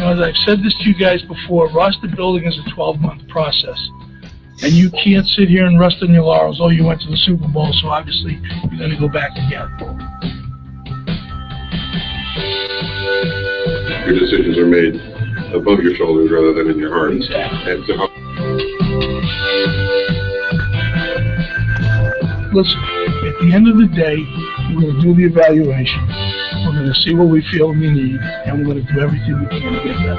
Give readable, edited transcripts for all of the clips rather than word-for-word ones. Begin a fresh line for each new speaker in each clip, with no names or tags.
as I've said this to you guys before, roster building is a 12-month process. And you can't sit here and rest on your laurels. Oh, you went to the Super Bowl, so obviously you're going to go back again.
Your decisions are made above your shoulders rather than in your heart.
Exactly.
And so
listen, at the end of the day, we're going to do the evaluation. We're going to see what we feel we need, and we're going to do everything we can to get that.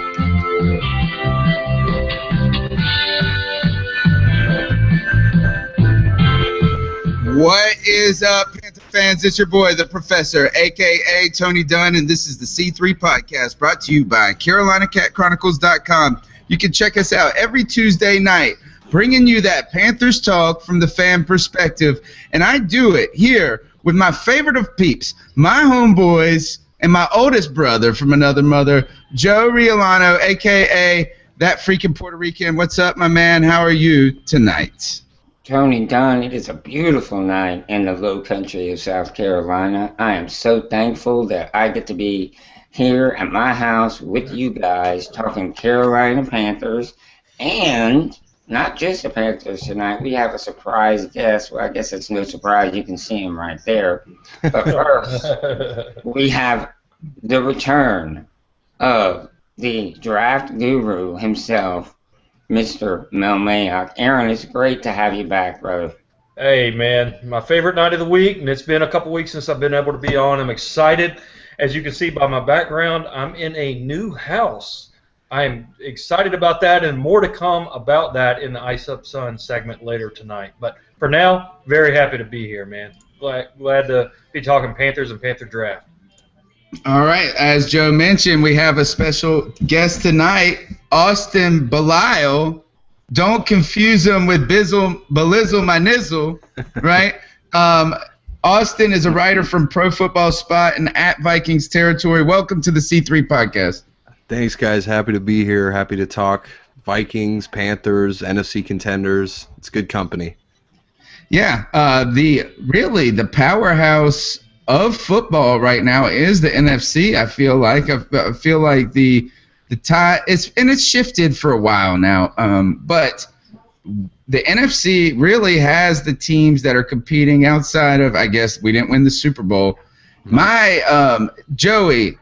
What is up, Panther fans? It's your boy, the Professor, a.k.a. Tony Dunn, and this is the C3 Podcast, brought to you by CarolinaCatChronicles.com. You can check us out every Tuesday night, bringing you that Panthers talk from the fan perspective, and I do it here with my favorite of peeps, my homeboys, and my oldest brother from another mother, Joe Riolano, a.k.a. that freaking Puerto Rican. What's up, my man? How are you tonight?
Tony Dunn, it is a beautiful night in the low country of South Carolina. I am so thankful that I get to be here at my house with you guys talking Carolina Panthers, and not just the Panthers tonight. We have a surprise guest. Well, I guess it's no surprise. You can see him right there. But first, we have the return of the draft guru himself, Mr. Mel Mayock. Aaron, it's great to have you back, brother.
Hey, man, my favorite night of the week, and it's been a couple weeks since I've been able to be on. I'm excited. As you can see by my background, I'm in a new house. I'm excited about that, and more to come about that in the Ice Up Sun segment later tonight. But for now, very happy to be here, man. Glad to be talking Panthers and Panther draft.
All right, as Joe mentioned, we have a special guest tonight, Austin Belisle. Don't confuse him with Belisle my nizzle, right? Austin is a writer from Pro Football Spot and at Vikings Territory. Welcome to the C3 Podcast.
Thanks, guys. Happy to be here. Happy to talk Vikings, Panthers, NFC contenders. It's good company.
Yeah, the powerhouse of football right now is the NFC. I feel like the tie it's shifted for a while now. But the NFC really has the teams that are competing outside of, I guess we didn't win the Super Bowl. My Joey,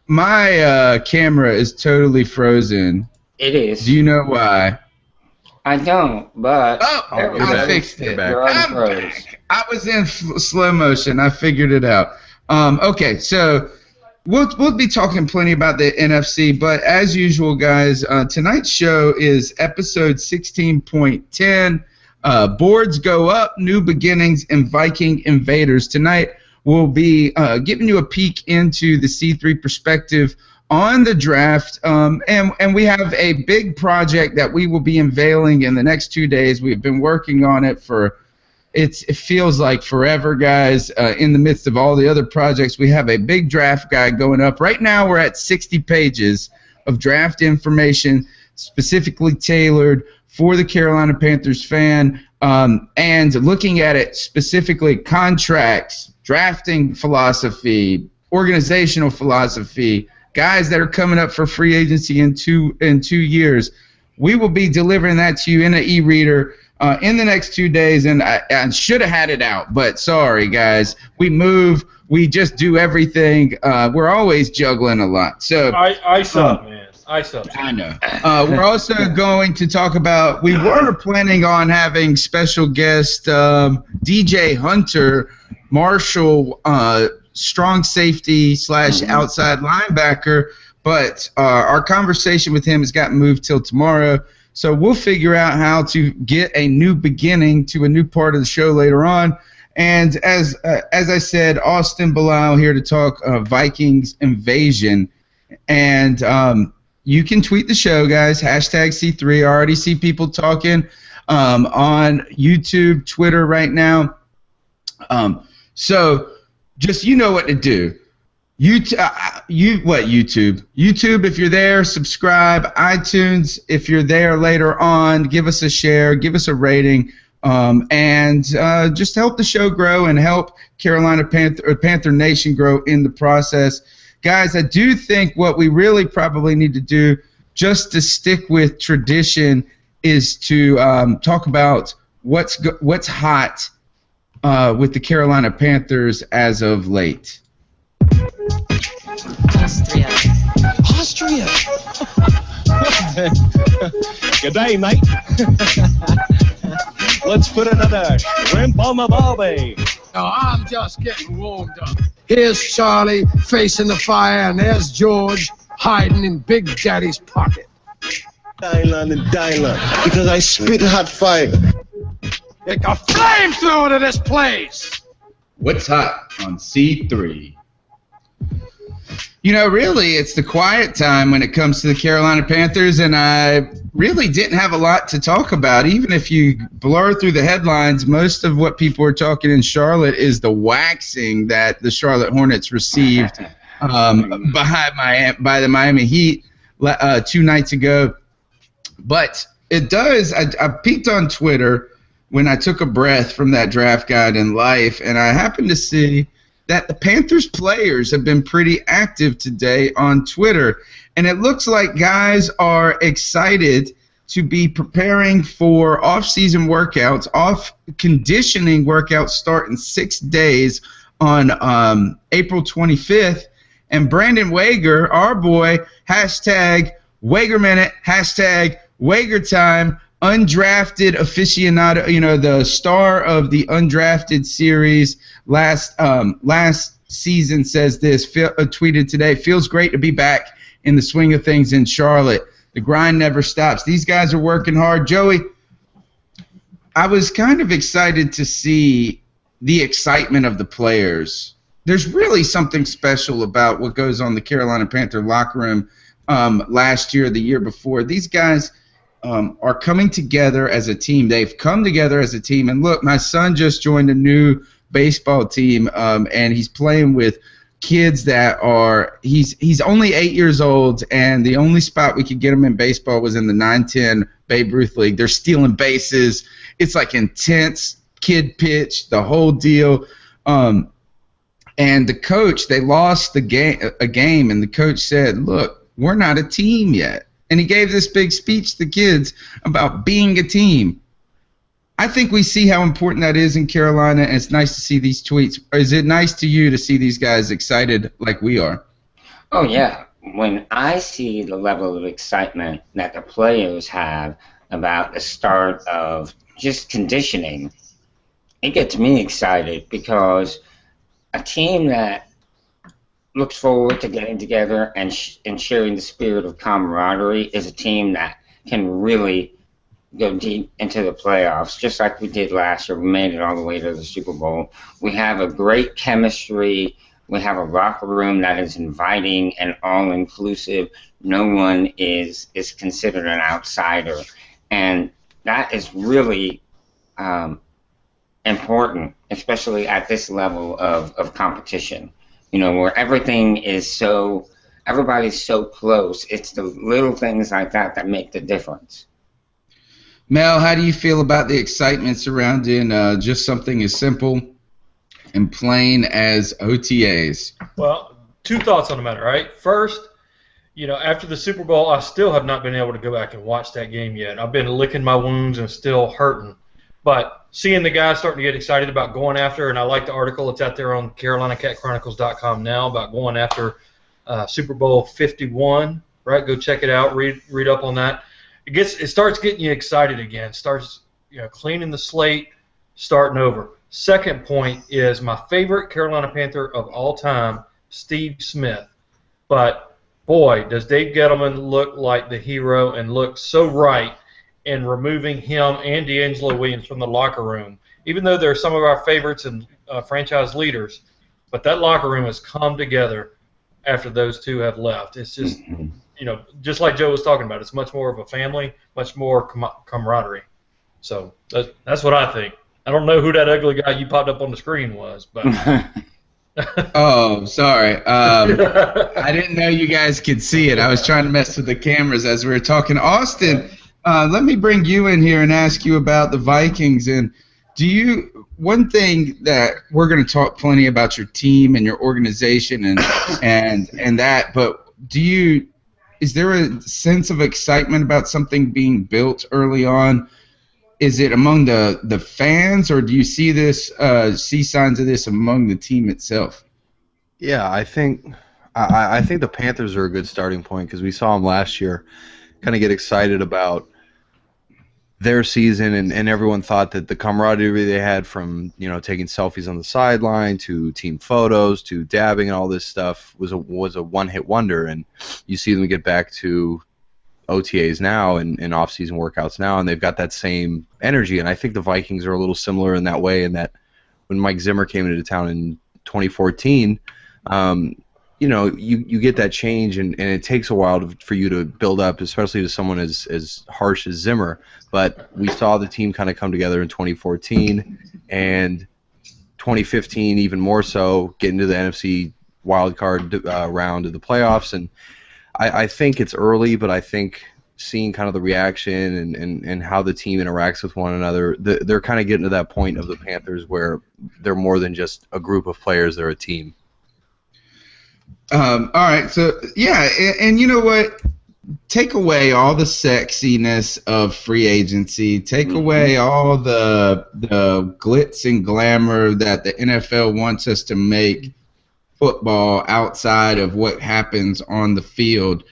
my camera is totally frozen.
It is.
Do you know why?
I don't, but
I fixed it.
I'm back.
I was in slow motion. I figured it out. Okay, so we'll be talking plenty about the NFC, but as usual, guys, tonight's show is episode 16.10. Boards go up, new beginnings, and Viking Invaders. Tonight we'll be giving you a peek into the C3 perspective on the draft, and we have a big project that we will be unveiling in the next 2 days. We've been working on it for it feels like forever, guys. In the midst of all the other projects, we have a big draft guide going up. Right now we're at 60 pages of draft information specifically tailored for the Carolina Panthers fan, and looking at it specifically: contracts, drafting philosophy, organizational philosophy, guys that are coming up for free agency in two years. We will be delivering that to you in an e-reader in the next 2 days, and I should have had it out, but sorry, guys. We move. We just do everything. We're always juggling a lot. So
I suck, man. I suck.
I know. We're also going to talk about, we were planning on having special guest DJ Hunter Marshall, strong safety / outside linebacker, but our conversation with him has gotten moved till tomorrow. So we'll figure out how to get a new beginning to a new part of the show later on. And as I said, Austin Belisle here to talk Vikings invasion. And you can tweet the show, guys, #C3. I already see people talking on YouTube, Twitter right now. So just, you know what to do. YouTube? YouTube, if you're there, subscribe. iTunes, if you're there later on, give us a share, give us a rating, and just help the show grow and help Carolina Panther Nation grow in the process. guys, I do think what we really probably need to do, just to stick with tradition, is to talk about what's hot with the Carolina Panthers as of late.
Austria. Good day, mate. Let's put another shrimp on the barbie.
No, I'm just getting warmed up. Here's Charlie facing the fire, and there's George hiding in Big Daddy's pocket.
Dylan and Dylan, because I spit hot fire.
Take a flamethrower to this place!
What's hot on C3? You know, really, it's the quiet time when it comes to the Carolina Panthers, and I really didn't have a lot to talk about. Even if you blur through the headlines, most of what people are talking in Charlotte is the waxing that the Charlotte Hornets received by the Miami Heat 2 nights ago. But it does, I peeked on Twitter when I took a breath from that draft guide in life, and I happened to see that the Panthers players have been pretty active today on Twitter. And it looks like guys are excited to be preparing for off-season workouts, off-conditioning workouts start in 6 days on April 25th. And Brandon Wager, our boy, hashtag Wager Minute, hashtag Wager Time, undrafted aficionado, you know, the star of the undrafted series last season, says this, tweeted today, feels great to be back in the swing of things in Charlotte. The grind never stops. These guys are working hard. Joey, I was kind of excited to see the excitement of the players. There's really something special about what goes on in the Carolina Panther locker room last year, the year before. These guys are coming together as a team. They've come together as a team. And look, my son just joined a new baseball team, and he's playing with kids that are, he's only 8 years old, and the only spot we could get him in baseball was in the 9-10 Babe Ruth League. They're stealing bases. It's like intense kid pitch, the whole deal. And the coach, they lost a game, and the coach said, look, we're not a team yet. And he gave this big speech to the kids about being a team. I think we see how important that is in Carolina, and it's nice to see these tweets. Is it nice to you to see these guys excited like we are?
Oh, yeah. When I see the level of excitement that the players have about the start of just conditioning, it gets me excited, because a team that looks forward to getting together and sharing the spirit of camaraderie is a team that can really go deep into the playoffs, just like we did last year. We made it all the way to the Super Bowl. We have a great chemistry. We have a locker room that is inviting and all-inclusive. No one is considered an outsider. And that is really important, especially at this level of competition. You know, where everything is so, everybody's so close. It's the little things like that that make the difference.
Mel, how do you feel about the excitement surrounding just something as simple and plain as OTAs?
Well, two thoughts on the matter, right? First, you know, after the Super Bowl, I still have not been able to go back and watch that game yet. I've been licking my wounds and still hurting. But seeing the guys starting to get excited about going after, and I like the article that's out there on CarolinaCatChronicles.com now about going after Super Bowl 51, right? Go check it out, read up on that. It starts getting you excited again. Starts, you know, cleaning the slate, starting over. Second point is my favorite Carolina Panther of all time, Steve Smith. But boy, does Dave Gettleman look like the hero and look so right in removing him and D'Angelo Williams from the locker room. Even though they're some of our favorites and franchise leaders, but that locker room has come together after those two have left. It's just, you know, just like Joe was talking about, it's much more of a family, much more camaraderie. So that's what I think. I don't know who that ugly guy you popped up on the screen was, but.
Oh, sorry. I didn't know you guys could see it. I was trying to mess with the cameras as we were talking. Austin, let me bring you in here and ask you about the Vikings. And One thing that we're going to talk plenty about your team and your organization and that, but is there a sense of excitement about something being built early on? Is it among the fans, or do you see signs of this among the team itself?
Yeah, I think the Panthers are a good starting point because we saw them last year kind of get excited about their season, and everyone thought that the camaraderie they had from taking selfies on the sideline to team photos to dabbing and all this stuff was a one-hit wonder, and you see them get back to OTAs now and off-season workouts now, and they've got that same energy. And I think the Vikings are a little similar in that way, in that when Mike Zimmer came into town in 2014, you get that change, and it takes a while for you to build up, especially to someone as harsh as Zimmer. But we saw the team kind of come together in 2014, and 2015 even more so, get into the NFC wildcard round of the playoffs. And I think it's early, but I think seeing kind of the reaction and how the team interacts with one another, they're kind of getting to that point of the Panthers where they're more than just a group of players, they're a team.
All right, so yeah, and you know what? Take away all the sexiness of free agency. Take away all the glitz and glamour that the NFL wants us to make football outside of what happens on the field.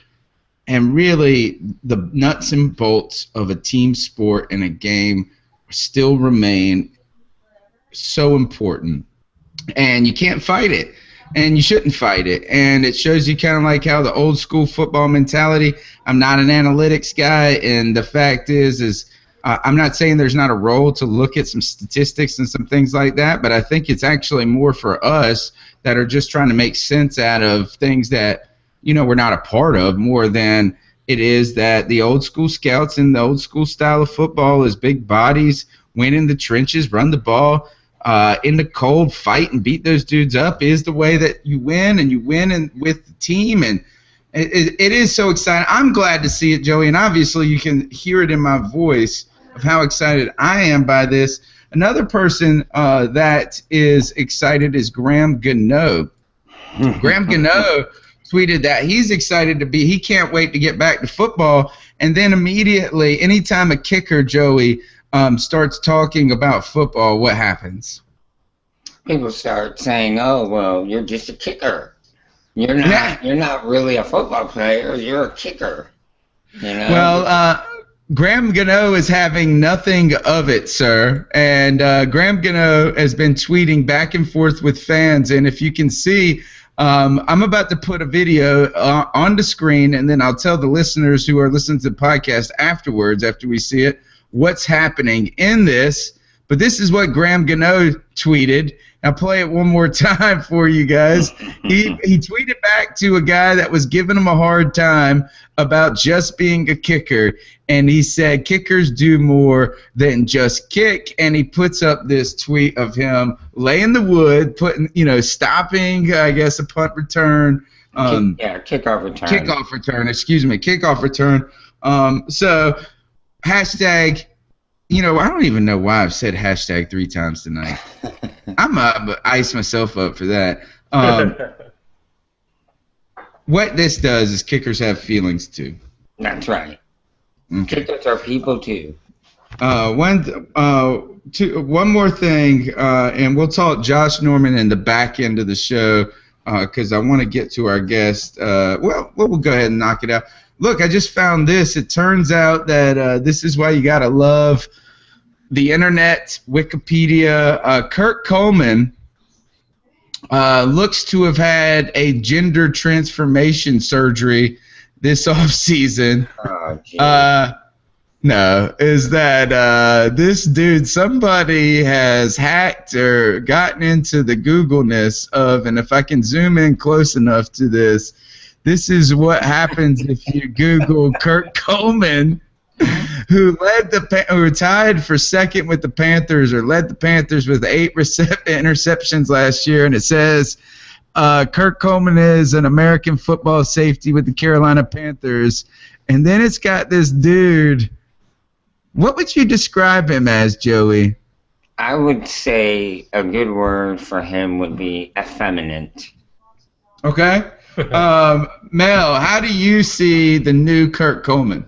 And really, the nuts and bolts of a team sport and a game still remain so important. And you can't fight it. And you shouldn't fight it. And it shows you kind of like how the old school football mentality. I'm not an analytics guy, and the fact is I'm not saying there's not a role to look at some statistics and some things like that, but I think it's actually more for us that are just trying to make sense out of things that we're not a part of, more than it is that the old school scouts and the old school style of football is big bodies, win in the trenches, run the ball. In the cold, fight and beat those dudes up is the way that you win, and you win with the team. And it is so exciting. I'm glad to see it, Joey, and obviously you can hear it in my voice of how excited I am by this. Another person that is excited is Graham Gano. Graham Gano tweeted that he's excited he can't wait to get back to football. And then immediately, anytime a kicker, Joey, starts talking about football, what happens?
People start saying, "Oh, well, you're just a kicker. You're not really a football player. You're a kicker."
Well, Graham Gano is having nothing of it, sir. And Graham Gano has been tweeting back and forth with fans. And if you can see, I'm about to put a video on the screen, and then I'll tell the listeners who are listening to the podcast afterwards, after we see it, what's happening in this. But this is what Graham Gano tweeted. I'll play it one more time for you guys. He tweeted back to a guy that was giving him a hard time about just being a kicker, and he said kickers do more than just kick. And he puts up this tweet of him laying the wood, stopping, I guess, a punt return.
Kickoff return.
Kickoff return. So hashtag. I don't even know why I've said hashtag 3 times tonight. I'm going to ice myself up for that. What this does is kickers have feelings too.
That's right.
Okay.
Kickers are people too.
One more thing, and we'll talk Josh Norman in the back end of the show because I want to get to our guest. We'll go ahead and knock it out. Look, I just found this. It turns out that this is why you got to love the internet, Wikipedia. Kurt Coleman looks to have had a gender transformation surgery this offseason. This dude, somebody has hacked or gotten into the Googleness of, and if I can zoom in close enough to this, this is what happens if you Google Kurt Coleman, who tied for second with the Panthers, or led the Panthers with 8 interceptions last year, and it says Kurt Coleman is an American football safety with the Carolina Panthers, and then it's got this dude. What would you describe him as, Joey?
I would say a good word for him would be effeminate.
Okay. Mel, how do you see the new Kurt Coleman?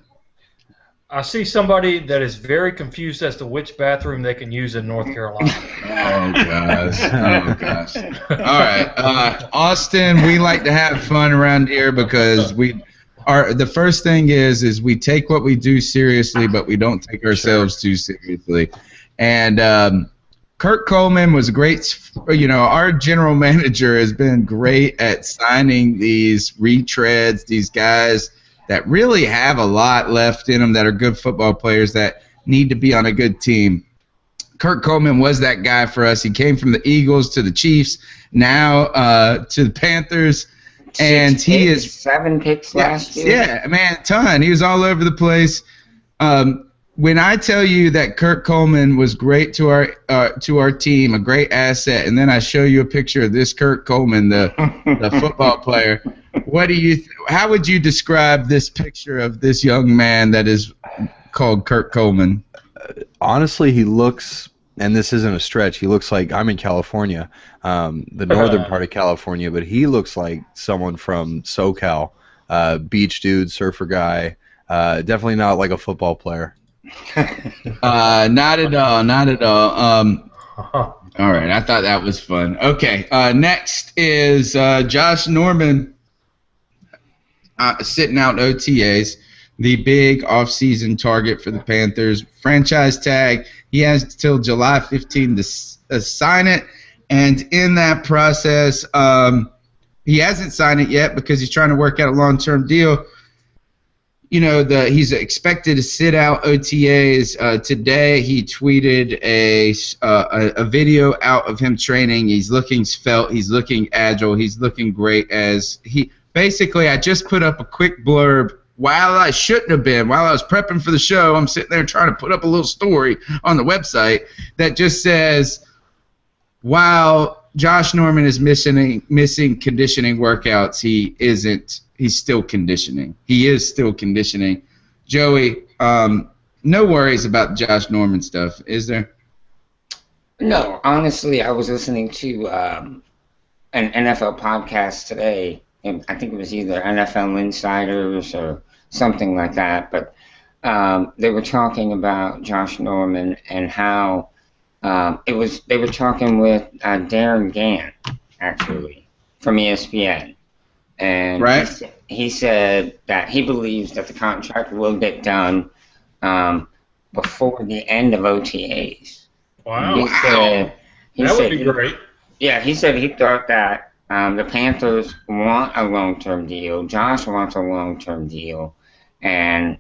I see somebody that is very confused as to which bathroom they can use in North Carolina.
Oh gosh. Oh gosh. All right. Austin, we like to have fun around here because the first thing is we take what we do seriously, but we don't take ourselves too seriously. And Kurt Coleman was a great, our general manager has been great at signing these retreads, these guys that really have a lot left in them, that are good football players that need to be on a good team. Kurt Coleman was that guy for us. He came from the Eagles to the Chiefs, now to the Panthers. And he is
7 picks last year.
Yeah, man, ton. He was all over the place. When I tell you that Kurt Coleman was great to our team, a great asset, and then I show you a picture of this Kurt Coleman, the football player, how would you describe this picture of this young man that is called Kurt Coleman?
Honestly, he looks, and this isn't a stretch, he looks like, I'm in California, the northern part of California, but he looks like someone from SoCal, beach dude, surfer guy, definitely not like a football player.
Not at all. All right, I thought that was fun. Okay, next is Josh Norman sitting out OTAs, the big offseason target for the Panthers. Franchise tag, he has till July 15 to sign it, and in that process, he hasn't signed it yet because he's trying to work out a long-term deal. He's expected to sit out OTAs. Today he tweeted a video out of him training. He's looking svelte. He's looking agile. He's looking great. Basically, I just put up a quick blurb while I shouldn't have been. While I was prepping for the show, I'm sitting there trying to put up a little story on the website that just says, while Josh Norman is missing conditioning workouts, he's still conditioning. He is still conditioning. Joey, no worries about Josh Norman stuff, is there?
No, honestly, I was listening to an NFL podcast today, and I think it was either NFL Insiders or something like that, but they were talking about Josh Norman and how they were talking with Darren Gant, actually, from ESPN. And
right.
He said that he believes that the contract will get done before the end of OTAs.
Wow.
That
would be great.
Yeah, he said he thought that the Panthers want a long-term deal. Josh wants a long-term deal. And,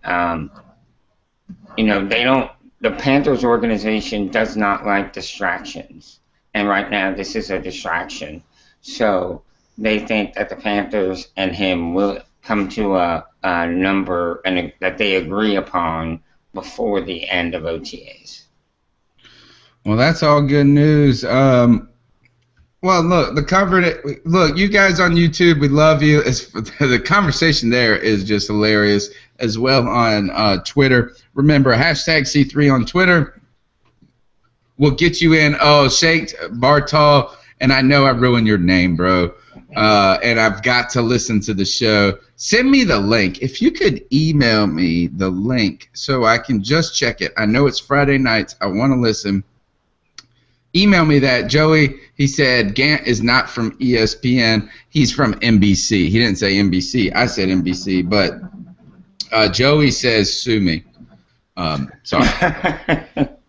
the Panthers organization does not like distractions. And right now, this is a distraction. So they think that the Panthers and him will come to a number that they agree upon before the end of OTAs.
Well, that's all good news. Well, look, you guys on YouTube, we love you. The conversation there is just hilarious as well on Twitter. Remember, #C3 on Twitter. We'll get you in. Oh, Shaked Bartol, and I know I ruined your name, bro. And I've got to listen to the show. Send me the link. If you could email me the link so I can just check it. I know it's Friday nights. I want to listen. Email me that. Joey, he said Gant is not from ESPN. He's from NBC. He didn't say NBC. I said NBC. But Joey says sue me. Sorry.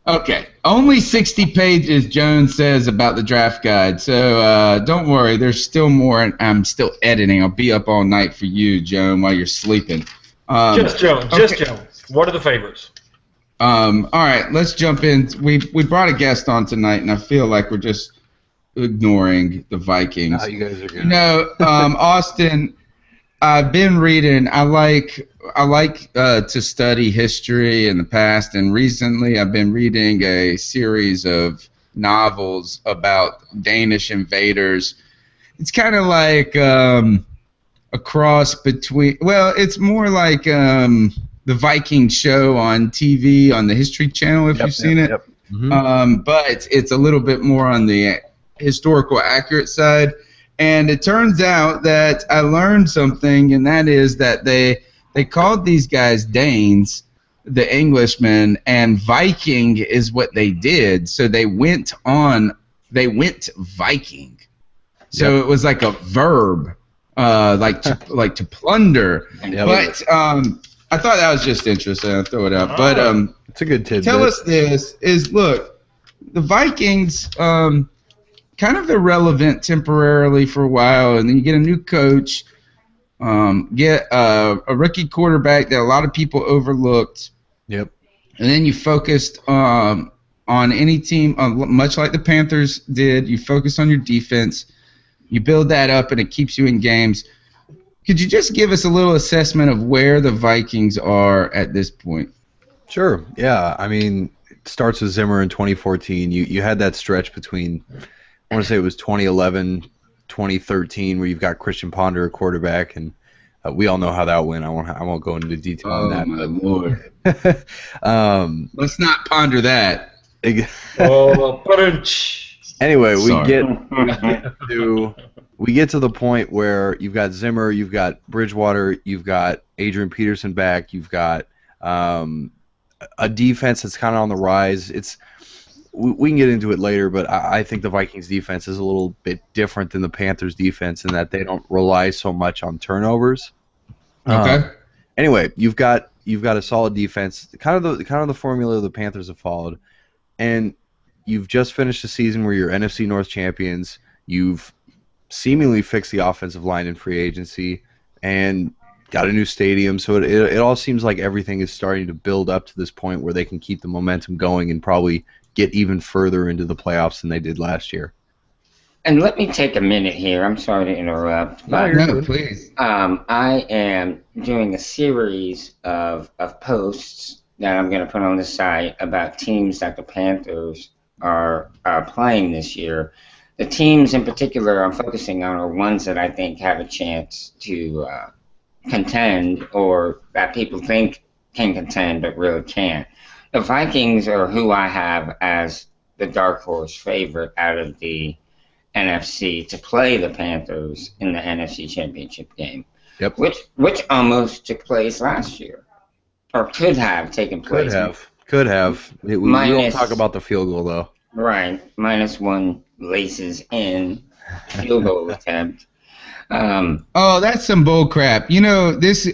Okay. Only 60 pages, Jones says, about the draft guide. So don't worry. There's still more, and I'm still editing. I'll be up all night for you, Joan, while you're sleeping.
Just Jones.
Okay.
Just Jones. What are the favorites?
All right. Let's jump in. We brought a guest on tonight, and I feel like we're just ignoring the Vikings.
No, you guys are good.
Austin, I've been reading. I like to study history in the past, and recently I've been reading a series of novels about Danish invaders. It's kind of like a cross between. Well, it's more like the Viking show on TV on the History Channel. If you've seen it, but it's a little bit more on the historical accurate side. And it turns out that I learned something, and that is that they called these guys Danes, the Englishmen, and Viking is what they did. So they went Viking. So it was like a verb, like to plunder. But I thought that was just interesting. I'll throw it out. But
it's a good tidbit.
Tell us this is, look, the Vikings kind of irrelevant temporarily for a while, and then you get a new coach, get a rookie quarterback that a lot of people overlooked.
Yep.
And then you focused on any team, much like the Panthers did. You focus on your defense. You build that up, and it keeps you in games. Could you just give us a little assessment of where the Vikings are at this point?
Sure. Yeah. I mean, it starts with Zimmer in 2014. You had that stretch between, I want to say it was 2011, 2013, where you've got Christian Ponder, a quarterback, and we all know how that went. I won't go into detail on that.
Oh, my Lord. Let's not ponder that.
Anyway, we get to the point where you've got Zimmer, you've got Bridgewater, you've got Adrian Peterson back, you've got a defense that's kind of on the rise. We can get into it later, but I think the Vikings defense is a little bit different than the Panthers defense in that they don't rely so much on turnovers.
Okay.
Anyway, you've got a solid defense, kind of the formula the Panthers have followed, and you've just finished a season where you're NFC North champions. You've seemingly fixed the offensive line in free agency and got a new stadium. So it all seems like everything is starting to build up to this point where they can keep the momentum going and probably get even further into the playoffs than they did last year.
And let me take a minute here. I'm sorry to interrupt. But,
no, please.
I am doing a series of posts that I'm going to put on the site about teams that the Panthers are playing this year. The teams in particular I'm focusing on are ones that I think have a chance to contend, or that people think can contend but really can't. The Vikings are who I have as the dark horse favorite out of the NFC to play the Panthers in the NFC Championship game.
Yep.
Which almost took place last year, or could have taken place.
Could have. We don't talk about the field goal though.
Right, -1 laces in field goal attempt.
Oh, that's some bull crap. You know this,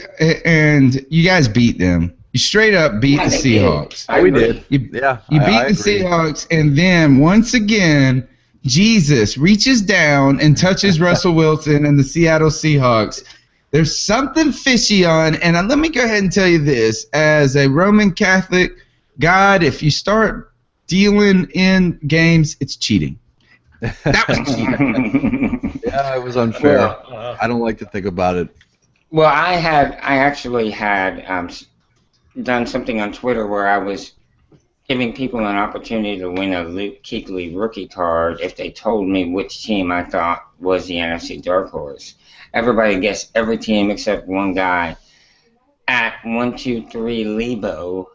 and you guys beat them. You straight up beat the Seahawks.
We did.
You beat the Seahawks, and then once again, Jesus reaches down and touches Russell Wilson and the Seattle Seahawks. There's something fishy on, and let me go ahead and tell you this. As a Roman Catholic, God, if you start dealing in games, it's cheating. That was cheating.
Yeah, it was unfair. I don't like to think about it.
Well, I actually had done something on Twitter where I was giving people an opportunity to win a Luke Kuechly rookie card if they told me which team I thought was the NFC dark horse. Everybody guessed every team except one guy. At 123 Lebo,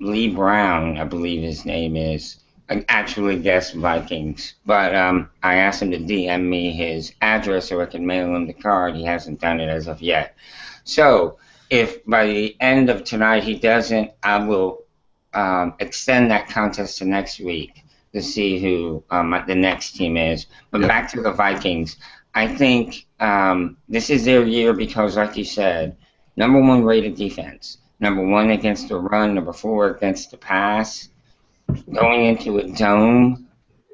Lee Brown, I believe his name is, actually guessed Vikings. But I asked him to DM me his address so I could mail him the card. He hasn't done it as of yet. So if by the end of tonight he doesn't, I will extend that contest to next week to see who the next team is. But back to the Vikings. I think this is their year because, like you said, #1 rated defense. #1 against the run, #4 against the pass. Going into a dome,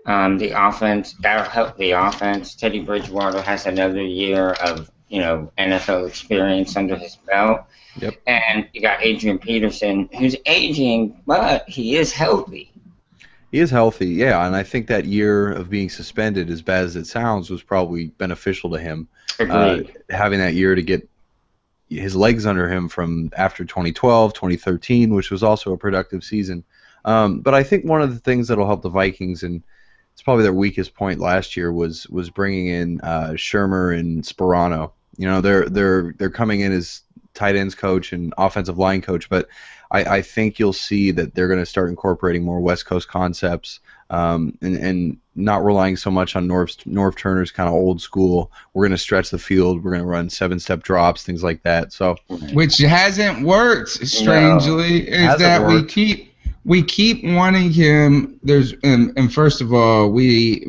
the offense, that'll help the offense. Teddy Bridgewater has another year of, NFL experience under his belt.
Yep.
And you got Adrian Peterson, who's aging, but he is healthy.
He is healthy, yeah, and I think that year of being suspended, as bad as it sounds, was probably beneficial to him.
Agreed.
Having that year to get his legs under him from after 2012, 2013, which was also a productive season. But I think one of the things that will help the Vikings, and it's probably their weakest point last year, was bringing in Shermer and Sperano. They're coming in as tight ends coach and offensive line coach, but I think you'll see that they're going to start incorporating more West Coast concepts, and not relying so much on Norv Turner's kind of old school. We're going to stretch the field. We're going to run 7-step drops, things like that. So,
which hasn't worked. Strangely, is that we keep wanting him. And first of all,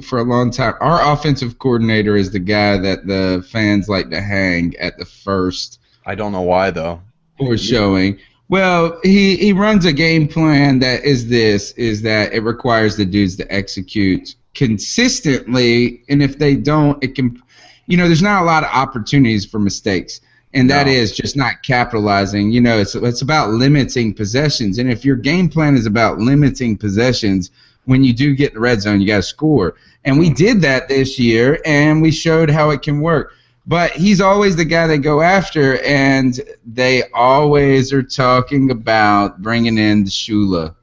for a long time, our offensive coordinator is the guy that the fans like to hang at the first.
I don't know why though.
Or showing. Well, he runs a game plan that is that it requires the dudes to execute consistently, and if they don't, it can, there's not a lot of opportunities for mistakes, and that is just not capitalizing. It's about limiting possessions, and if your game plan is about limiting possessions, when you do get in the red zone, you got to score, and we did that this year, and we showed how it can work. But he's always the guy they go after, and they always are talking about bringing in Shula.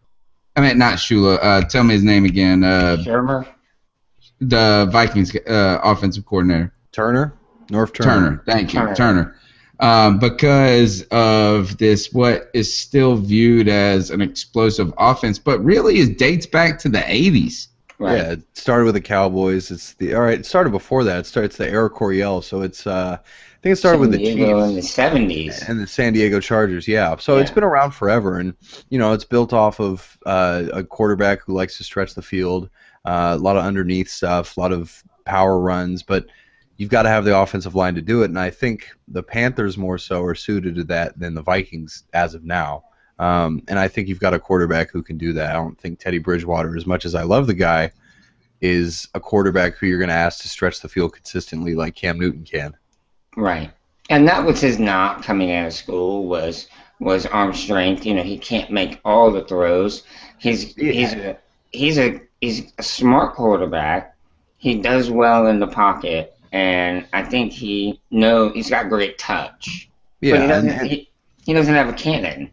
I mean, not Shula. Tell me his name again.
Shermer?
The Vikings offensive coordinator.
Turner? Norv Turner.
Thank you, Turner. Because of this, what is still viewed as an explosive offense, but really it dates back to the 80s.
Right. Yeah, it started with the Cowboys. It started before that. It's the Air Coryell, so it's I think it started with the Chiefs
in the 70s
and the San Diego Chargers. Yeah, so it's been around forever, and it's built off of a quarterback who likes to stretch the field, a lot of underneath stuff, a lot of power runs, but you've got to have the offensive line to do it, and I think the Panthers more so are suited to that than the Vikings as of now. And I think you've got a quarterback who can do that. I don't think Teddy Bridgewater, as much as I love the guy, is a quarterback who you're going to ask to stretch the field consistently like Cam Newton can. Right.
And that was his knock coming out of school was arm strength. He can't make all the throws. He's a smart quarterback. He does well in the pocket, and I think he's got great touch.
Yeah.
But he doesn't have a cannon.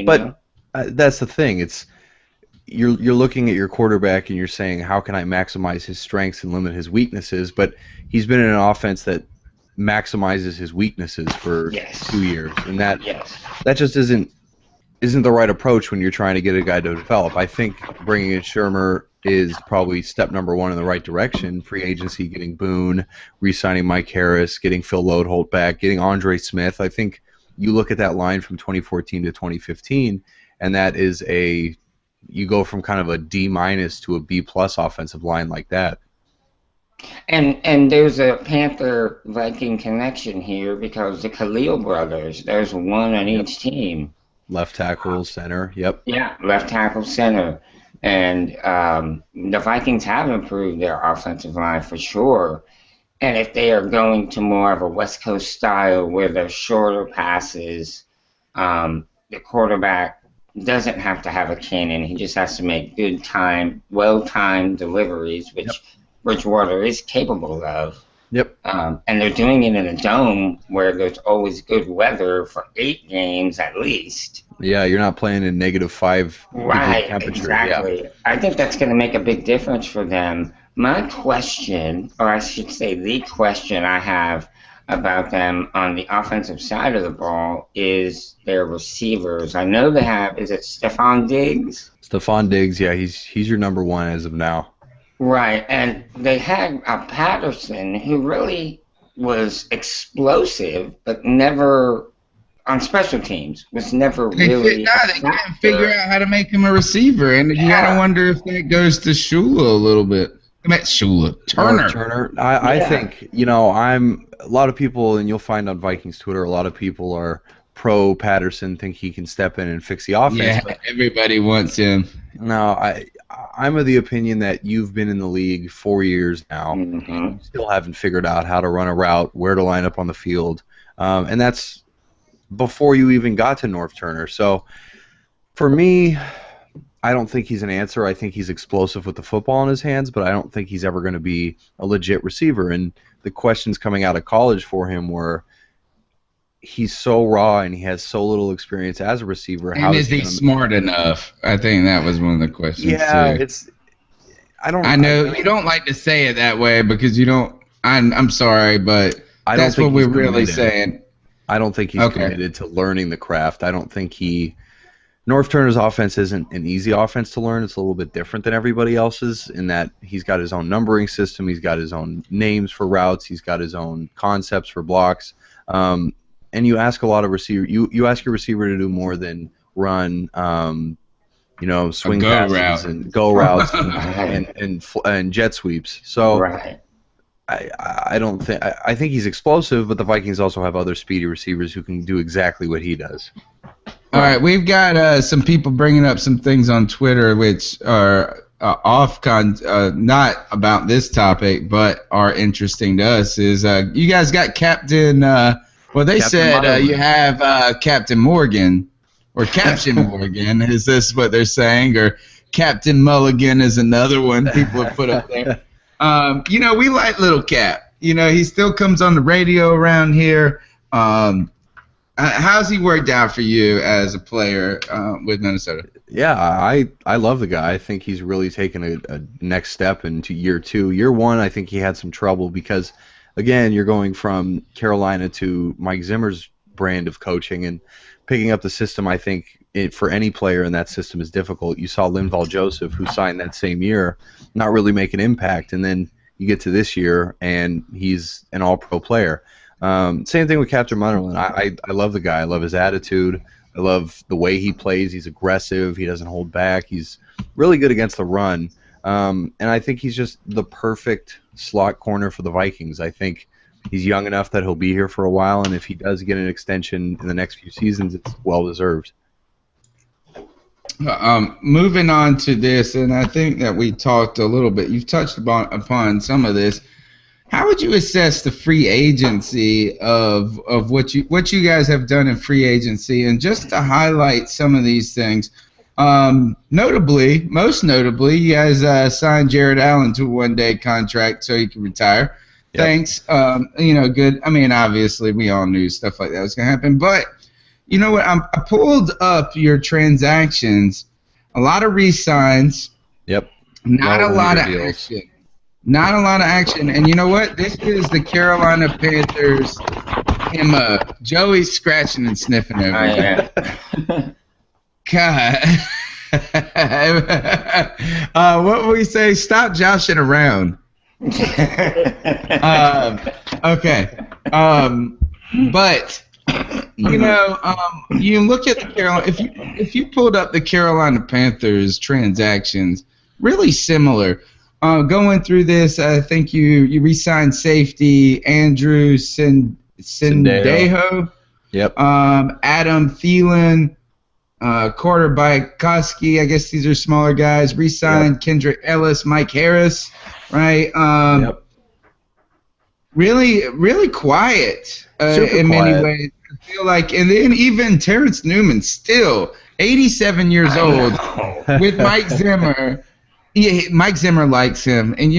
But that's the thing. It's you're looking at your quarterback and you're saying, how can I maximize his strengths and limit his weaknesses? But he's been in an offense that maximizes his weaknesses for 2 years, and that just isn't the right approach when you're trying to get a guy to develop. I think bringing in Shermer is probably step number one in the right direction. Free agency, getting Boone, re-signing Mike Harris, getting Phil Lodeholt back, getting Andre Smith. I think you look at that line from 2014 to 2015, and that is you go from kind of a D- to a B+ offensive line like that.
And there's a Panther Viking connection here because the Khalil brothers, there's one on each team.
Left tackle, center, yep.
Yeah, left tackle, center. And the Vikings have improved their offensive line for sure. And if they are going to more of a West Coast style where they're shorter passes, the quarterback doesn't have to have a cannon. He just has to make well-timed deliveries, which Bridgewater is capable of.
Yep.
And they're doing it in a dome where there's always good weather for 8 games at least.
Yeah, you're not playing in -5 degree temperature.
Exactly. Yeah. I think that's going to make a big difference for them. My question, or I should say the question I have about them on the offensive side of the ball is their receivers. I know they have, is it Stephon Diggs?
Stephon Diggs, yeah, he's your number one as of now.
Right, and they had a Patterson who really was explosive, but never on special teams was never really.
They couldn't figure out how to make him a receiver, and you gotta wonder if that goes to Shula a little bit. I meant Shula. Turner.
I think I'm a lot of people, and you'll find on Vikings Twitter, a lot of people are pro Patterson, think he can step in and fix the offense.
Yeah, but everybody wants him.
No, I'm of the opinion that you've been in the league 4 years now, and you still haven't figured out how to run a route, where to line up on the field, and that's before you even got to Norv Turner. So for me, I don't think he's an answer. I think he's explosive with the football in his hands, but I don't think he's ever going to be a legit receiver. And the questions coming out of college for him were, he's so raw and he has so little experience as a receiver.
And is he smart enough? I think that was one of the questions.
Yeah,
too.
I
know you don't like to say it that way because you don't. I'm sorry, but that's what we're really saying.
I don't think he's committed to learning the craft. I don't think he North Turner's offense isn't an easy offense to learn. It's a little bit different than everybody else's in that he's got his own numbering system. He's got his own names for routes. He's got his own concepts for blocks. And you ask a lot of receiver. You ask your receiver to do more than run, swing passes
route.
and go routes and jet sweeps. So
Right.
I don't think I think he's explosive, but the Vikings also have other speedy receivers who can do exactly what he does.
All right, we've got some people bringing up some things on Twitter which are not about this topic, but are interesting to us. Is you guys got Captain? They said you have Captain Morgan or Captain Morgan. Is this what they're saying? Or Captain Mulligan is another one people have put up there. We like Little Cap. He still comes on the radio around here. How's he worked out for you as a player with Minnesota?
Yeah, I love the guy. I think he's really taken a next step into year 2. Year 1, I think he had some trouble because, again, you're going from Carolina to Mike Zimmer's brand of coaching and picking up the system. I think for any player in that system is difficult. You saw Linval Joseph, who signed that same year, not really make an impact, and then you get to this year and he's an all-pro player. Same thing with Captain Munderland. I love the guy. I love his attitude. I love the way he plays. He's aggressive. He doesn't hold back. He's really good against the run. And I think he's just the perfect slot corner for the Vikings. I think he's young enough that he'll be here for a while, and if he does get an extension in the next few seasons, it's well-deserved.
Moving on to this, and I think that we talked a little bit. You've touched upon some of this. How would you assess the free agency of what you guys have done in free agency? And just to highlight some of these things, most notably, you guys signed Jared Allen to a one-day contract so he can retire. Yep. Thanks. Good. I mean, obviously, we all knew stuff like that was going to happen. But you know what? I pulled up your transactions. A lot of re-signs.
Yep.
Not a lot of action. Not a lot of action. And you know what? This is the Carolina Panthers. Joey's scratching and sniffing over here. God. What would we say? Stop joshing around. Okay. But you look at the Carolina. If you pulled up the Carolina Panthers transactions, really similar. Going through this, I think you re-signed safety Andrew Sendejo.
Yep.
Adam Thielen, quarterback Koski. I guess these are smaller guys. Re-signed Kendrick Ellis, Mike Harris. Right.
Yep.
Really, really quiet in many ways. I feel like, and then even Terrence Newman, still 87 years old, with Mike Zimmer. Mike Zimmer likes him, and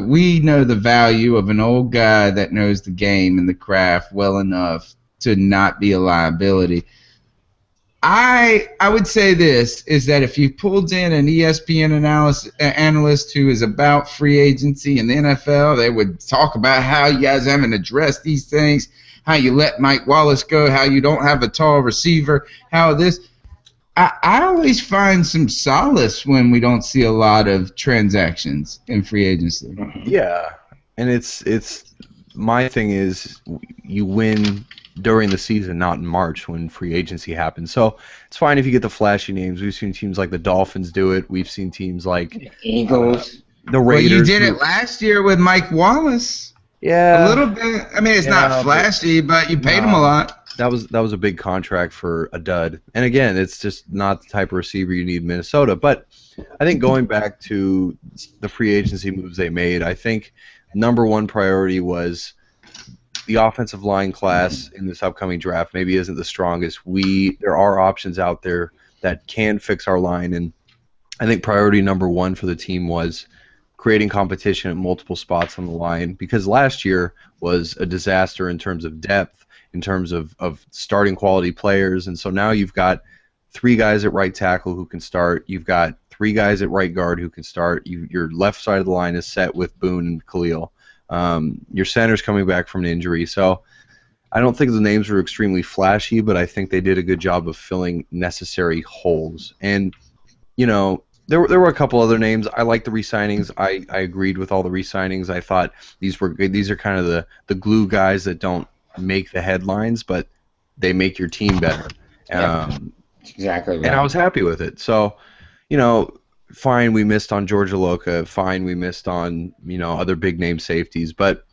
we know the value of an old guy that knows the game and the craft well enough to not be a liability. I would say this is that if you pulled in an ESPN analyst who is about free agency in the NFL, they would talk about how you guys haven't addressed these things, how you let Mike Wallace go, how you don't have a tall receiver, how this. I always find some solace when we don't see a lot of transactions in free agency.
Yeah, and it's my thing is you win during the season, not in March when free agency happens. So it's fine if you get the flashy names. We've seen teams like the Dolphins do it. We've seen teams like
Eagles,
the Raiders.
Well, you did it last year with Mike Wallace.
Yeah,
a little bit. I mean, it's not flashy, but you paid him a lot.
That was a big contract for a dud. And again, it's just not the type of receiver you need in Minnesota. But I think going back to the free agency moves they made, I think number one priority was the offensive line class in this upcoming draft maybe isn't the strongest. There are options out there that can fix our line, and I think priority number one for the team was creating competition at multiple spots on the line, because last year was a disaster in terms of depth, in terms of starting quality players. And so now you've got 3 guys at right tackle who can start. You've got 3 guys at right guard who can start. Your left side of the line is set with Boone and Khalil. Your center's coming back from an injury. So I don't think the names were extremely flashy, but I think they did a good job of filling necessary holes. And, you know, there were a couple other names. I like the re-signings. I agreed with all the re-signings. I thought these were good. These are kind of the glue guys that don't make the headlines, but they make your team better.
Exactly right.
And I was happy with it. So, you know, fine, we missed on Georgia Loca. Fine, we missed on, you know, other big name safeties. But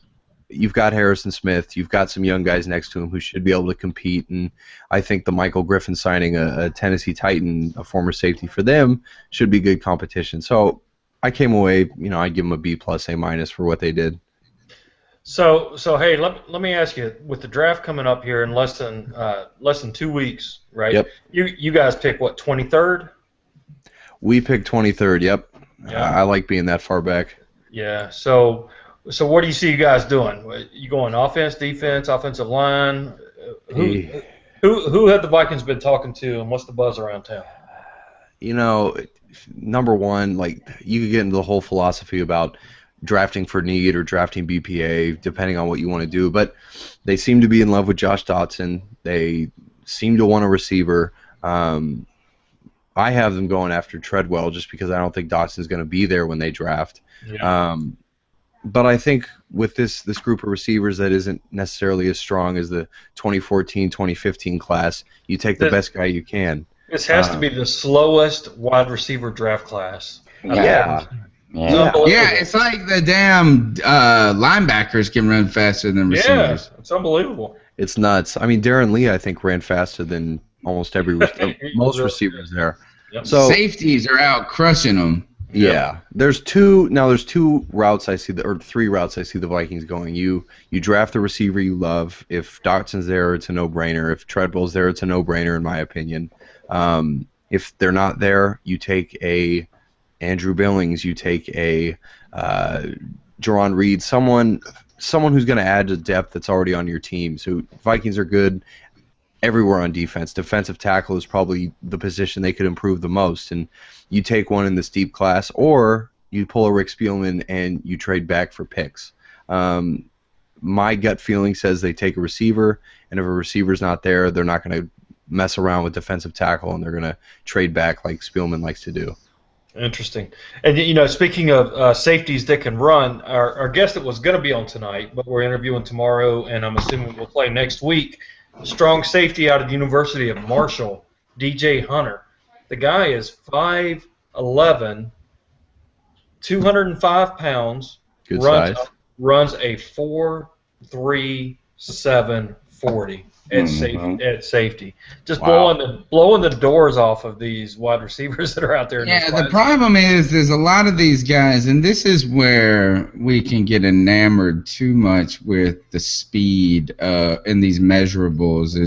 you've got Harrison Smith. You've got some young guys next to him who should be able to compete. And I think the Michael Griffin signing a Tennessee Titan, a former safety for them, should be good competition. So I came away, you know, I'd give them a B+, A- for what they did.
So hey, let me ask you, with the draft coming up here in less than 2 weeks, right?
Yep.
You guys pick what, 23rd?
We picked 23rd. Yep.
Yeah.
I like being that far back.
Yeah. So what do you see you guys doing? You going offense, defense, offensive line? Who have the Vikings been talking to, and what's the buzz around town?
You know, number one, like, you could get into the whole philosophy about drafting for need or drafting BPA, depending on what you want to do. But they seem to be in love with Josh Dotson. They seem to want a receiver. I have them going after Treadwell just because I don't think Dotson's going to be there when they draft.
Yeah.
But I think with this group of receivers that isn't necessarily as strong as the 2014-2015 class, you take the best guy you can.
This has to be the slowest wide receiver draft class.
Yeah.
It's like the damn linebackers can run faster than receivers.
Yeah, it's unbelievable.
It's nuts. I mean, Darren Lee, I think, ran faster than almost most receivers there.
Yep.
So
safeties are out crushing them.
Yeah, there's two routes I see, or three routes I see the Vikings going. You draft the receiver you love. If Dotson's there, it's a no-brainer. If Treadwell's there, it's a no-brainer in my opinion. If they're not there, you take a Andrew Billings, you take a Jerron Reed, someone who's going to add to depth that's already on your team. So Vikings are good everywhere on defense. Defensive tackle is probably the position they could improve the most, and you take one in this deep class, or you pull a Rick Spielman and you trade back for picks. My gut feeling says they take a receiver, and if a receiver's not there, they're not going to mess around with defensive tackle, and they're going to trade back like Spielman likes to do.
Interesting. And, you know, speaking of safeties that can run, our guest that was going to be on tonight, but we're interviewing tomorrow, and I'm assuming we'll play next week, strong safety out of the University of Marshall, DJ Hunter. The guy is 5'11", 205 pounds,
good size.
Runs a 4.37 40 at safety. Just blowing the doors off of these wide receivers that are out there.
Yeah, the problem is there's a lot of these guys, and this is where we can get enamored too much with the speed in these measurables.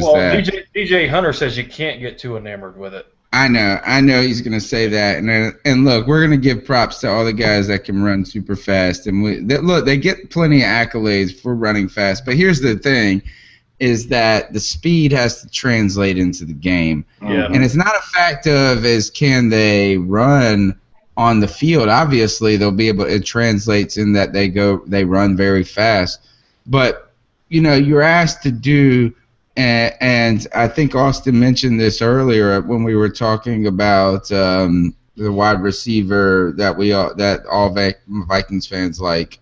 DJ Hunter says you can't get too enamored with it.
I know he's going to say that. And look, we're going to give props to all the guys that can run super fast. And they get plenty of accolades for running fast. But here's the thing, is that the speed has to translate into the game.
Yeah.
And it's not a fact of can they run on the field. Obviously, they'll be able. It translates in that they run very fast. But, you know, you're asked to do. And I think Austin mentioned this earlier when we were talking about the wide receiver that all Vikings fans like,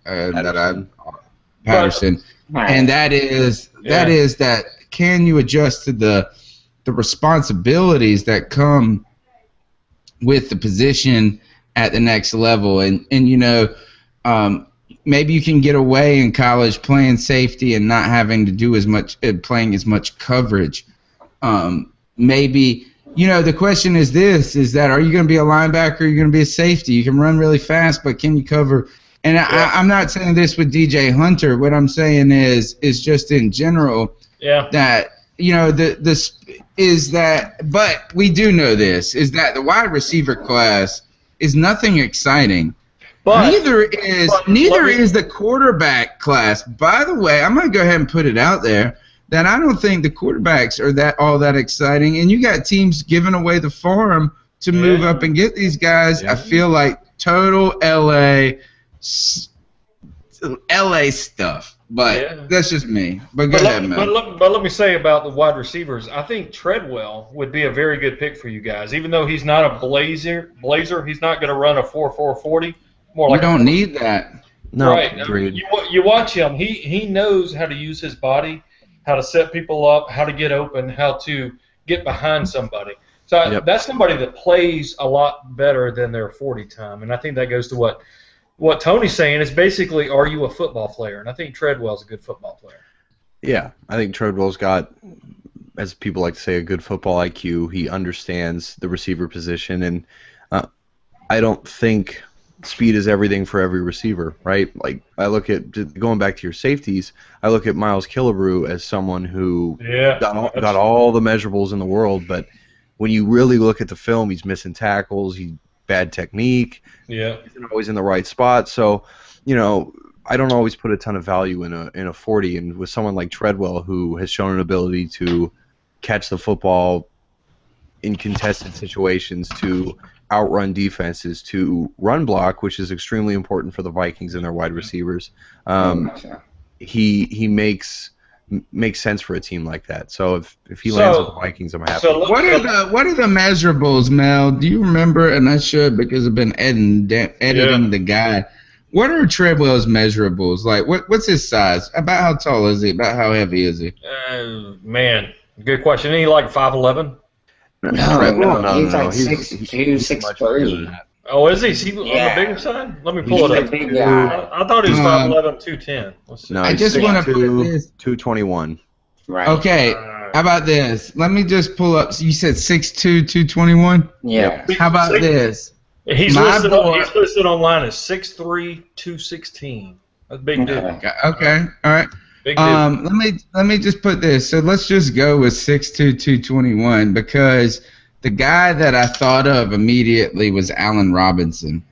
Patterson, and that is that can you adjust to the responsibilities that come with the position at the next level, and you know. Maybe you can get away in college playing safety and not having to do as much, playing as much coverage. Maybe, you know, the question is that are you going to be a linebacker or are you going to be a safety? You can run really fast, but can you cover? And I'm not saying this with DJ Hunter. What I'm saying is just in general that, you know, but we do know this, is that the wide receiver class is nothing exciting. But neither is the quarterback class. By the way, I'm going to go ahead and put it out there that I don't think the quarterbacks are all that exciting. And you got teams giving away the farm to move up and get these guys. Yeah. I feel like total LA LA stuff, but
Yeah.
that's just me. But go ahead, man.
But let me say about the wide receivers, I think Treadwell would be a very good pick for you guys. Even though he's not a blazer, he's not going to run a 4.40. More
You
like
don't need that.
No,
right.
agreed.
You watch him. He knows how to use his body, how to set people up, how to get open, how to get behind somebody. So that's somebody that plays a lot better than their 40 time. And I think that goes to what Tony's saying is basically, are you a football player? And I think Treadwell's a good football player.
Yeah, I think Treadwell's got, as people like to say, a good football IQ. He understands the receiver position, and I don't think speed is everything for every receiver, right? Like, I look at, going back to your safeties, I look at Miles Killebrew as someone who got all the measurables in the world, but when you really look at the film, he's missing tackles, he's bad technique, he's not always in the right spot. So, I don't always put a ton of value in a 40, and with someone like Treadwell who has shown an ability to catch the football in contested situations, to outrun defenses, to run block, which is extremely important for the Vikings and their wide receivers. He makes sense for a team like that. So if he lands with the Vikings, I'm happy.
What are the measurables, Mel? Do you remember? And I should, because I've been editing the guy. What are Treadwell's measurables? Like, what's his size? About how tall is he? About how heavy is he?
Man, good question. Ain't he like 5'11"?
No, he's like 6'2", 6'3".
Oh, is he? Is he on the bigger side? Let me pull it up.
Big guy.
I thought he was 5'11", 210. Let's see.
No,
I just want to put this.
221.
Right.
Okay, how about this? Let me just pull up. You said 6'2", 221?
Yeah.
How about this?
He's listed online as 6'3", 216. That's a big dude.
Okay, all right.
Big dude.
Let me just put this. So let's just go with 6'2", 221, because the guy that I thought of immediately was Allen Robinson.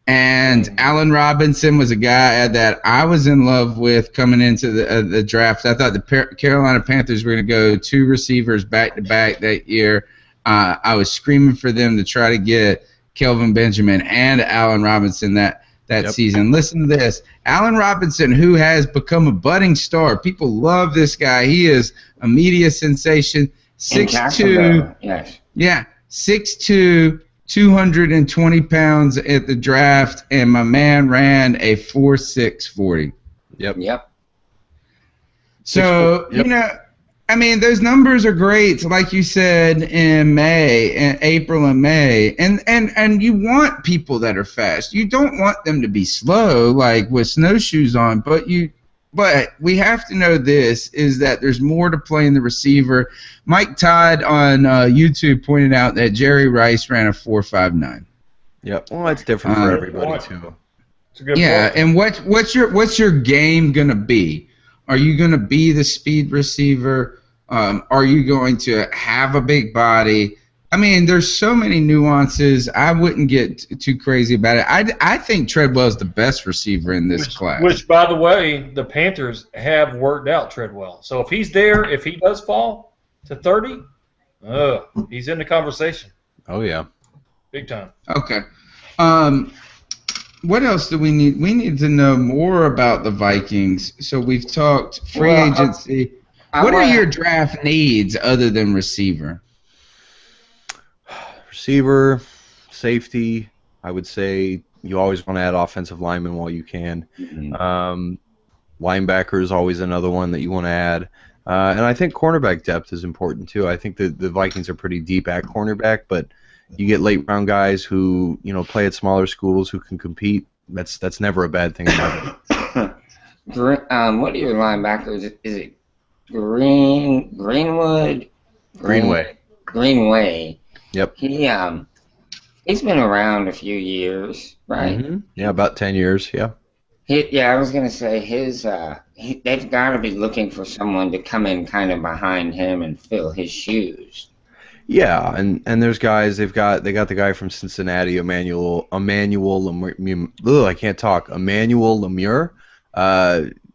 And Allen Robinson was a guy that I was in love with coming into the draft. I thought the Carolina Panthers were going to go 2 receivers back-to-back that year. I was screaming for them to try to get Kelvin Benjamin and Allen Robinson that season. Listen to this. Allen Robinson, who has become a budding star. People love this guy. He is a media sensation. 6'2",
yes.
Yeah, 6'2", 220 pounds at the draft, and my man ran a 4.6 40.
Yep.
So, I mean, those numbers are great, like you said, in April and May. And you want people that are fast. You don't want them to be slow, like with snowshoes on, but we have to know this, is that there's more to play in the receiver. Mike Todd on YouTube pointed out that Jerry Rice ran a 4.59.
Yep. Well, that's different for everybody, too.
It's a good
Yeah,
point.
and what's your game going to be? Are you going to be the speed receiver? Are you going to have a big body? I mean, there's so many nuances. I wouldn't get too crazy about it. I think Treadwell's the best receiver in this class.
Which, by the way, the Panthers have worked out Treadwell. So if he's there, if he does fall to 30, he's in the conversation.
Oh, yeah.
Big time.
Okay. What else do we need? We need to know more about the Vikings. So we've talked free agency. What are your draft needs other than receiver?
Receiver, safety. I would say you always want to add offensive linemen while you can.
Mm-hmm.
Linebacker is always another one that you want to add. And I think cornerback depth is important too. I think the Vikings are pretty deep at cornerback, but you get late round guys who play at smaller schools who can compete. That's never a bad thing about it.
What are your linebackers? Is it Greenwood? Greenway.
Yep.
He's been around a few years, right?
Mm-hmm. Yeah, about 10 years. Yeah.
I was gonna say they've got to be looking for someone to come in kind of behind him and fill his shoes.
Yeah, and there's guys they got the guy from Cincinnati, Emmanuel Lemire. I can't talk. Emmanuel Lemire.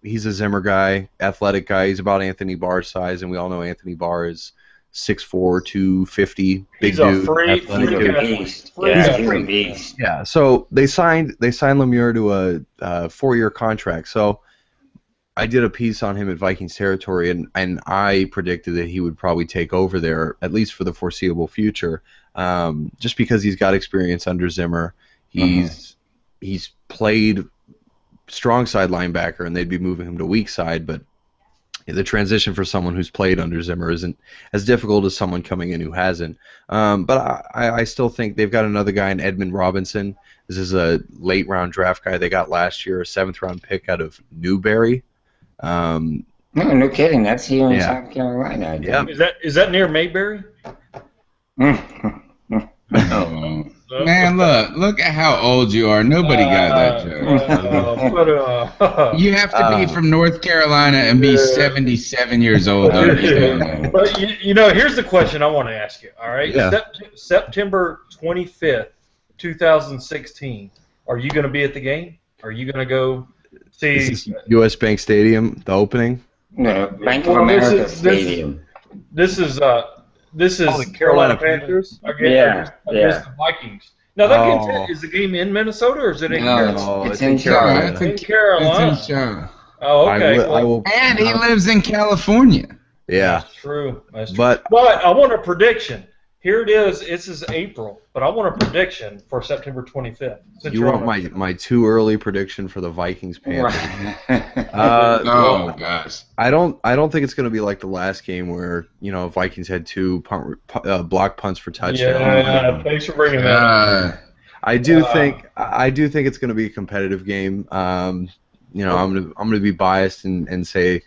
He's a Zimmer guy, athletic guy. He's about Anthony Barr's size, and we all know Anthony Barr is 6'4", 250, big
He's a
dude.
freak.
athletic
He's a
dude.
beast.
Freak.
Yeah,
He's a
he's a
freak.
beast.
Yeah, so they signed Lemire to a 4-year contract. So I did a piece on him at Vikings territory, and I predicted that he would probably take over there, at least for the foreseeable future, just because he's got experience under Zimmer. He's played strong side linebacker, and they'd be moving him to weak side, but the transition for someone who's played under Zimmer isn't as difficult as someone coming in who hasn't. But I still think they've got another guy in Edmund Robinson. This is a late-round draft guy they got last year, a 7th-round pick out of Newberry.
No kidding. That's here in
Yeah.
South Carolina. I
Yep.
Is that near Mayberry?
Oh.
Man, look at how old you are. Nobody got that joke. You have to be from North Carolina and be 77 years old to understand that.
But here's the question I want to ask you. All right,
Yeah.
September 25th, 2016. Are you going to be at the game? Are you going to go see?
Is this U.S. Bank Stadium, the opening?
No, Bank of
Well,
America Stadium.
This is
the Carolina Panthers?
against
Yeah.
the Vikings. Now that game is the game in Minnesota or is it in Carolina?
No,
it's
it's
in
in Charlotte.
It's in-
In Carolina.
It's in Charlotte.
Oh, okay.
I will.
And he lives in California.
Yeah,
That's true. That's true.
but
But I want a prediction. Here it is. This is April, but I want a prediction for September 25th. Since
you
you're
want
on
my too early prediction for the Vikings Panthers?
Right.
Oh gosh.
I don't think it's going to be like the last game where Vikings had 2 block punts for touchdowns.
Yeah, thanks for bringing that up.
I do think it's going to be a competitive game. I'm gonna be biased and say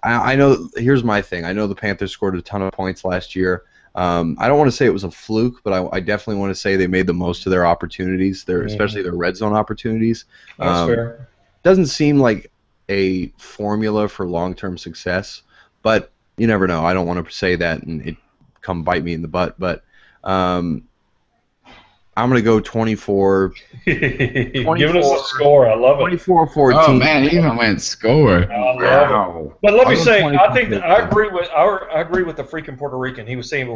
I know. Here's my thing. I know the Panthers scored a ton of points last year. I don't want to say it was a fluke, but I definitely want to say they made the most of their opportunities, especially their red zone opportunities.
That's fair.
Doesn't seem like a formula for long-term success, but you never know. I don't want to say that and it come bite me in the butt, but I'm going to go 24.
Giving us a score. I love it.
24-14.
Oh man, he even went score.
I love it.
Wow.
But let me
I'll go
say,
20.
I think that I agree with the freaking Puerto Rican. He was saying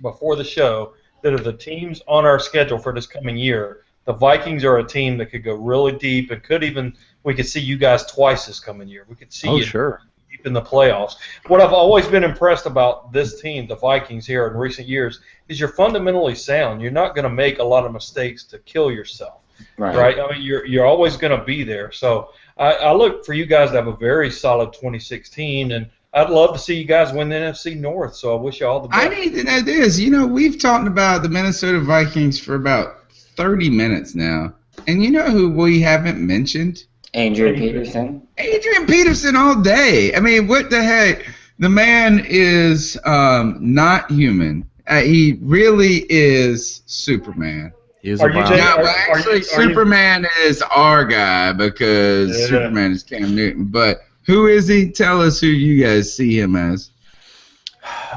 before the show that of the teams on our schedule for this coming year, the Vikings are a team that could go really deep and we could see you guys twice this coming year. We could see you
Sure.
deep in the playoffs. What I've always been impressed about this team, the Vikings here in recent years, is you're fundamentally sound. You're not going to make a lot of mistakes to kill yourself. Right? I mean, you're always going to be there. So I look for you guys to have a very solid 2016, and I'd love to see you guys win the NFC North. So I wish you all the best.
I need to know this. We've talked about the Minnesota Vikings for about 30 minutes now. And you know who we haven't mentioned?
Adrian Peterson.
Adrian Peterson all day. I mean, what the heck? The man is not human. He really is Superman.
He is
Are
a
you
bomb.
taking-
No,
are-
but
are
actually,
you-
Superman is our guy because
Yeah.
Superman is Cam Newton. But who is he? Tell us who you guys see him as.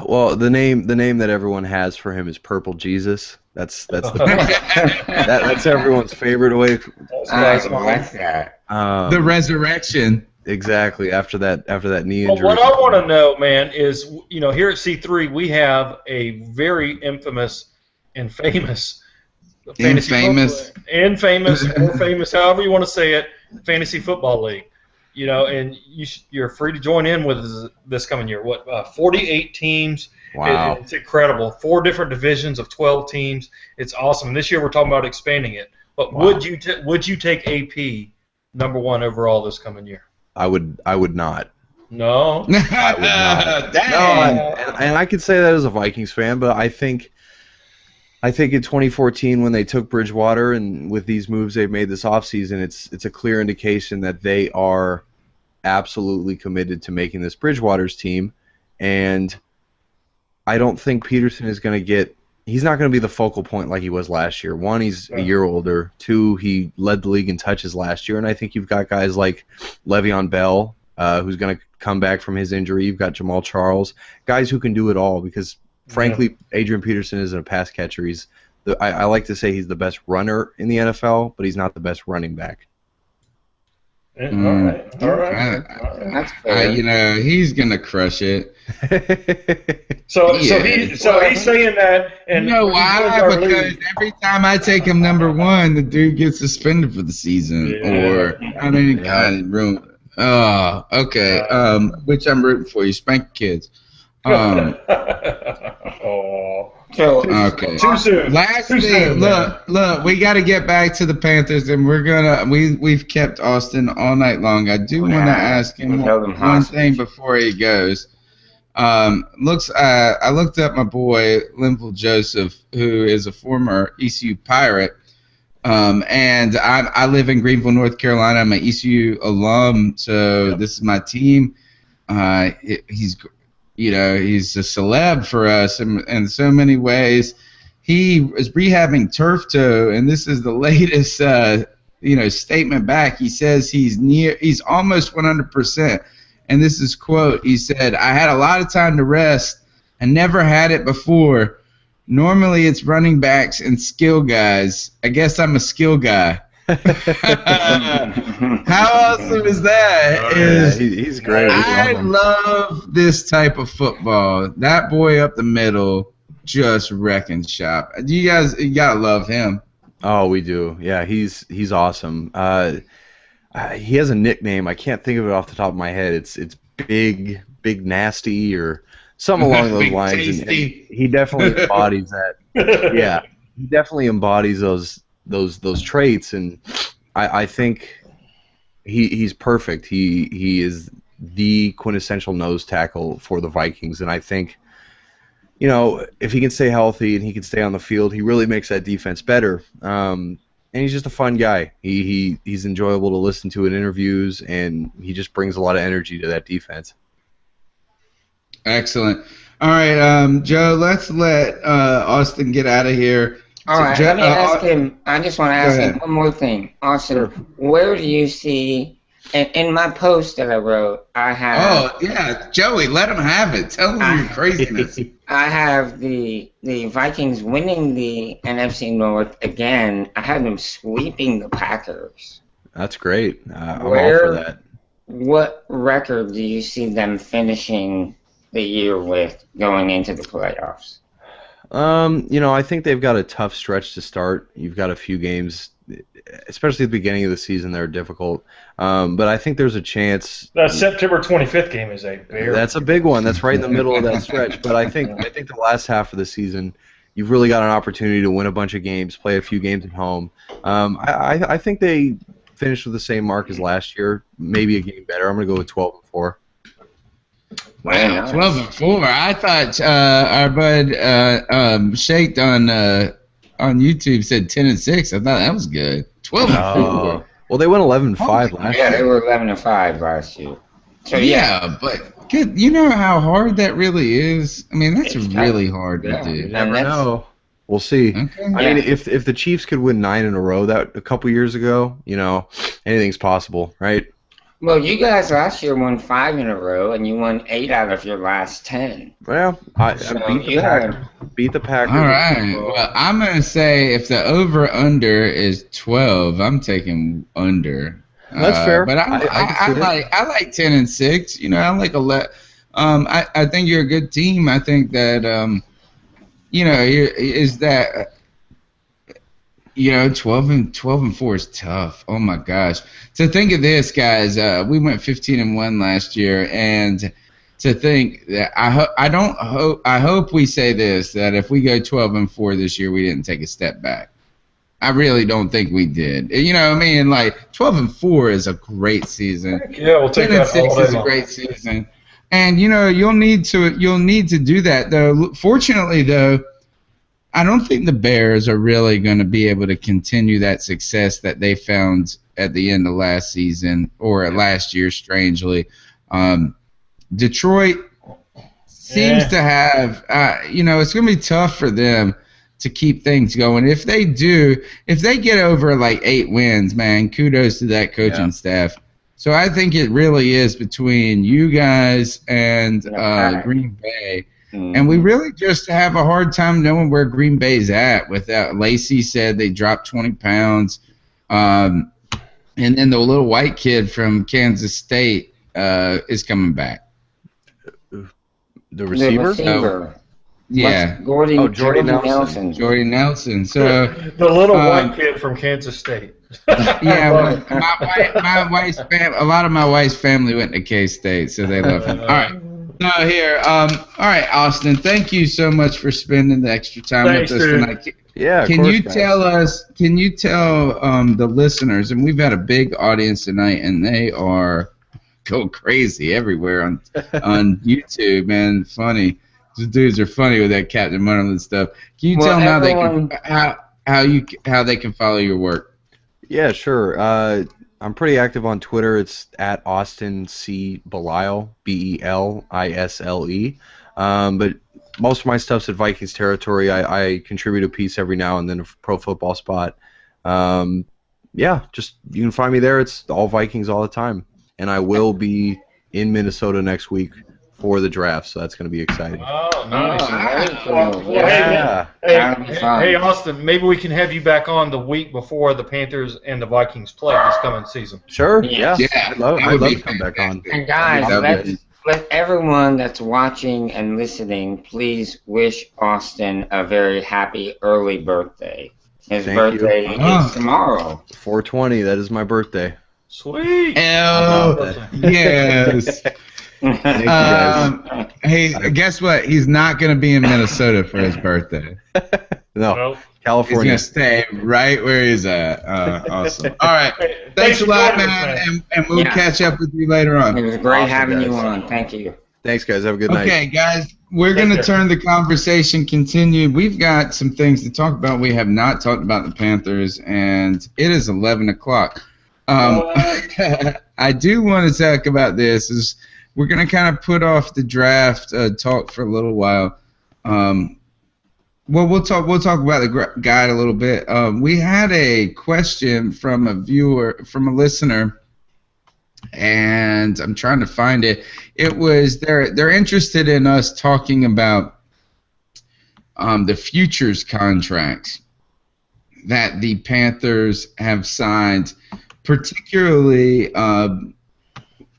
Well, the name that everyone has for him is Purple Jesus. That's that's everyone's favorite way.
I like that.
The resurrection.
Exactly after that knee
Well,
injury.
what I want to know, man, is here at C3 we have a very infamous and famous
Infamous.
infamous or famous, however you want to say it, fantasy football league. And you're free to join in with this coming year. 48 teams.
Wow.
It's incredible. 4 different divisions of 12 teams. It's awesome. And this year we're talking about expanding it. But
Wow.
would you take AP #1 overall this coming year?
I would not.
No.
I would not.
Dang.
No, and I could say that as a Vikings fan, but I think in 2014 when they took Bridgewater and with these moves they've made this offseason, it's a clear indication that they are absolutely committed to making this Bridgewater's team, and I don't think Peterson is going to get – he's not going to be the focal point like he was last year. 1, he's a year older. 2, he led the league in touches last year, and I think you've got guys like Le'Veon Bell, who's going to come back from his injury. You've got Jamal Charles, guys who can do it all because – frankly, Adrian Peterson isn't a pass catcher. I like to say he's the best runner in the NFL, but he's not the best running back.
All right.
That's fair.
He's gonna crush it.
So
Yeah.
he's saying that, and
You know
he
why?
joins our
Because
league.
every time I take him number one, the dude gets suspended for the season,
Yeah.
God, ruined. Oh, okay. Which I'm rooting for. You spank kids.
Oh.
So,
Okay.
Too soon.
Last
Too
thing,
soon, man.
look, we got to get back to the Panthers, and we've kept Austin all night long. I do want to ask him one thing before he goes. I looked up my boy Linville Joseph, who is a former ECU Pirate, and I live in Greenville, North Carolina. I'm an ECU alum, so this is my team. He's a celeb for us in so many ways. He is rehabbing turf toe, and this is the latest statement back. He says he's almost 100%. And this is quote, he said, "I had a lot of time to rest. I never had it before. Normally it's running backs and skill guys. I guess I'm a skill guy." How awesome is that?
He's great.
I love this type of football. That boy up the middle just wrecking shop. You gotta love him.
Oh, we do. Yeah, he's awesome. He has a nickname. I can't think of it off the top of my head. It's big nasty or something along those lines. And he definitely embodies that. Yeah, he definitely embodies those traits, and I think he's perfect. He is the quintessential nose tackle for the Vikings, and I think if he can stay healthy and he can stay on the field, he really makes that defense better. And he's just a fun guy. He's enjoyable to listen to in interviews, and he just brings a lot of energy to that defense.
Excellent. All right, Joe, let's let Austin get out of here.
All right, let me ask him. I just want to ask him one more thing. Austin, where do you see, in my post that I wrote, I have...
Oh, yeah, Joey, let him have it. Tell him your craziness.
I have the Vikings winning the NFC North again. I have them sweeping the Packers.
That's great. I'm all for that.
What record do you see them finishing the year with going into the playoffs?
I think they've got a tough stretch to start. You've got a few games, especially at the beginning of the season, that are difficult. But I think there's a chance.
That September 25th game is
That's a big one. That's right in the middle of that stretch. But I think the last half of the season, you've really got an opportunity to win a bunch of games, play a few games at home. I think they finished with the same mark as last year, maybe a game better. I'm going to go with 12-4.
Wow, 12-4. I thought our bud Shaked on YouTube said 10-6. I thought that was good. 12-4.
Well, they went 11-5 last year.
Yeah, they were 11-5 last year. So
yeah, but good. You know how hard that really is. I mean, that's really hard to do.
You never know. We'll see. Okay. I mean, if the Chiefs could win 9 in a row a couple years ago, anything's possible, right?
Well, you guys last year won 5 in a row, and you won 8 out of your last 10.
Well, I beat the Packers.
All right. Well, I'm going to say if the over-under is 12, I'm taking under.
That's fair.
But I like 10-6. I like 11. I think you're a good team. I think that 12-4 is tough. Oh my gosh. So think of this, guys. We went 15-1 last year, and to think that I hope we say this, that if we go 12-4 this year, we didn't take a step back. I really don't think we did. You know what I mean? Like 12-4 is a great season.
Yeah, we'll take that.
10-6 is a great season. And you'll need to do that though. Fortunately though, I don't think the Bears are really going to be able to continue that success that they found at the end of last season or last year, strangely. Detroit seems to have, it's going to be tough for them to keep things going. If they get over like 8 wins, man, kudos to that coaching staff. So I think it really is between you guys and Green Bay. And we really just have a hard time knowing where Green Bay's at. Lacey said they dropped 20 pounds. And And then the little white kid from Kansas State is coming back.
The receiver?
Yeah.
Jordy Nelson.
Jordy Nelson. So
the little white kid from Kansas State.
Yeah, well, my wife's a lot of my wife's family went to K-State, so they love him. All right. No, here. All right, Austin. Thank you so much for spending the extra time with us tonight.
Yeah.
Can you tell us? Can you tell the listeners? And we've had a big audience tonight, and they are go crazy everywhere on YouTube. Man, funny. These dudes are funny with that Captain Munderland stuff. Can you tell them how they can follow your work?
Yeah, sure. I'm pretty active on Twitter. It's at Austin C. Belisle, Belisle. But most of my stuff's at Vikings territory. I contribute a piece every now and then, a Pro Football Spot. Yeah, just you can find me there. It's all Vikings all the time. And I will be in Minnesota next week for the draft, so that's going to be exciting.
Oh, nice.
Yeah.
Hey, Austin, maybe we can have you back on the week before the Panthers and the Vikings play this coming season.
Sure. Yeah. I'd love to come back on.
And guys, let everyone that's watching and listening please wish Austin a very happy early birthday. His birthday is tomorrow.
4/20. That is my birthday.
Sweet.
Yes. Hey, guess what? He's not going to be in Minnesota for his birthday.
No, California.
He's going to stay right where he's at. Awesome. All right. Thanks a lot, man. And we'll catch up with you later on.
It was great having you on. Thank you.
Thanks, guys. Have a good night.
Okay, guys. We're going to turn the conversation continue. We've got some things to talk about. We have not talked about the Panthers, and it is 11 o'clock. I do want to talk about this. We're going to kind of put off the draft talk for a little while. Well, we'll talk about the guide a little bit. We had a question from a listener, and I'm trying to find it. It was they're interested in us talking about the futures contracts that the Panthers have signed, particularly.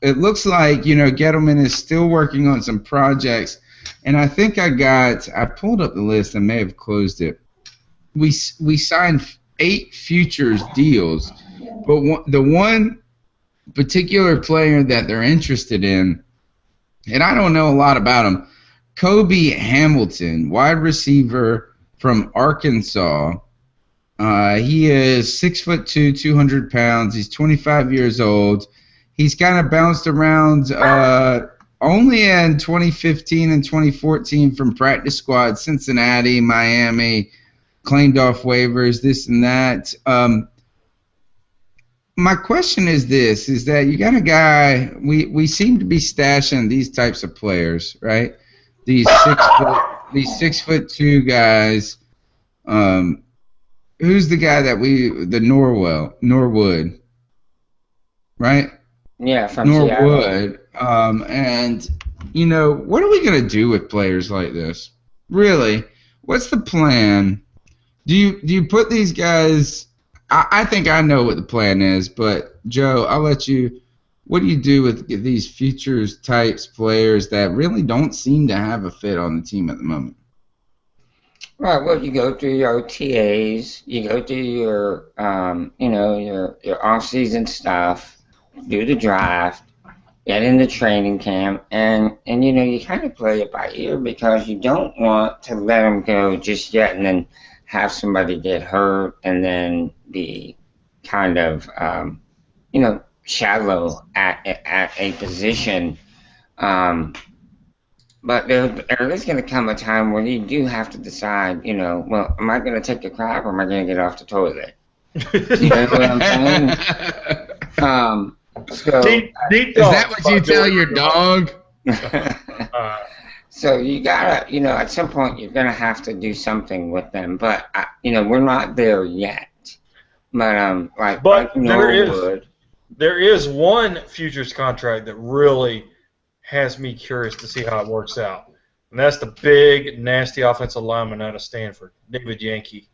It looks like, Gettleman is still working on some projects, and I think I pulled up the list and may have closed it. We signed 8 futures deals, but the one particular player that they're interested in, and I don't know a lot about him, Kobe Hamilton, wide receiver from Arkansas. He is 6'2", 200 pounds. He's 25 years old. He's kind of bounced around only in 2015 and 2014 from practice squad, Cincinnati, Miami, claimed off waivers, this and that. My question is this, is that you got a guy, we seem to be stashing these types of players, right? These 6'2" guys. Who's the guy that Norwood, right?
Yeah, from
Norwood. And, what are we going to do with players like this? Really? What's the plan? Do you put these guys... I think I know what the plan is, but, Joe, I'll let you... What do you do with these futures types players that really don't seem to have a fit on the team at the moment?
Right. Well, you go through your OTAs, you go through your, your off-season stuff, do the draft, get into training camp, and you kind of play it by ear because you don't want to let them go just yet and then have somebody get hurt and then be kind of, shallow at a position. But there is going to come a time where you do have to decide, well, am I going to take a crap or am I going to get off the toilet? You know what I'm saying? So,
deep
is that what you tell your dog?
So you gotta, at some point you're gonna have to do something with them. But we're not there yet. But
there is one futures contract that really has me curious to see how it works out, and that's the big nasty offensive lineman out of Stanford, David Yankee.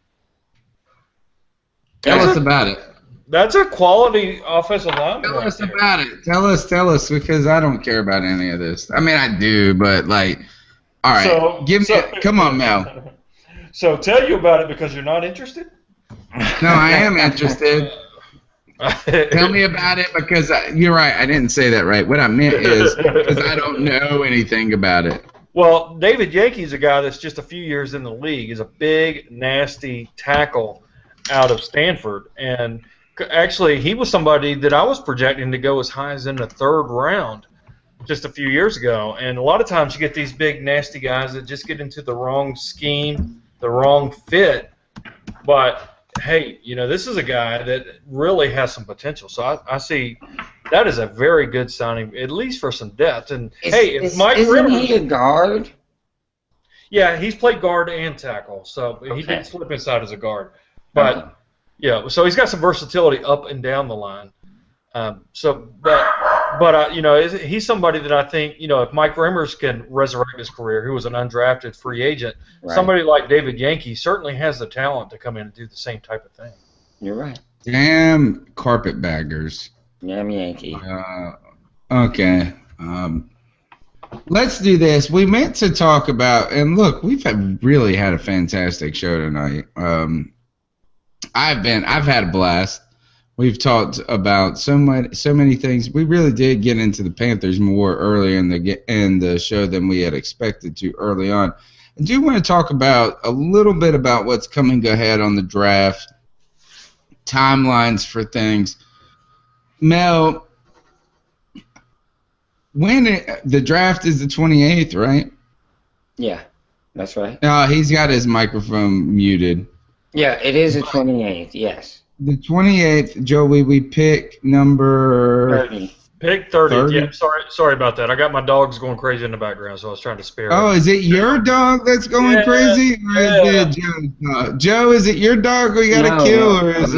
Tell us about it.
That's a quality offensive lineman.
Tell
right
us
there.
about it. Tell us, because I don't care about any of this. I mean, I do, but like, all right, come on, Mel.
So tell you about it because you're not interested?
No, I am interested. Tell me about it because you're right. I didn't say that right. What I meant is because I don't know anything about it.
Well, David Yankee's a guy that's just a few years in the league. He's a big, nasty tackle out of Stanford. And actually, he was somebody that I was projecting to go as high as in the 3rd round just a few years ago. And a lot of times you get these big, nasty guys that just get into the wrong scheme, the wrong fit. But, hey, this is a guy that really has some potential. So I see that is a very good signing, at least for some depth. And, if Mike
Isn't
Rivers,
he a guard?
yeah, he's played guard and tackle. So he did slip inside as a guard. But, yeah, so he's got some versatility up and down the line. He's somebody that I think, if Mike Remmers can resurrect his career, who was an undrafted free agent, somebody like David Yankee certainly has the talent to come in and do the same type of thing.
You're right.
Damn carpetbaggers.
Damn Yankee.
Okay. Let's do this. We meant to talk about, and look, we've really had a fantastic show tonight. I've had a blast. We've talked about so many things. We really did get into the Panthers more earlier in the show than we had expected to early on. I do want to talk about a little bit about what's coming ahead on the draft, timelines for things. Mel, the draft is the 28th, right?
Yeah, that's right.
He's got his microphone muted.
Yeah, it is the 28th, yes.
The 28th, Joey, we pick number
30.
Pick 30. Yeah, sorry about that. I got my dogs going crazy in the background, so I was trying to spare.
Oh, is it your dog that's going crazy? Or is it Joe's dog? Joe, is it your dog we got to kill? Or is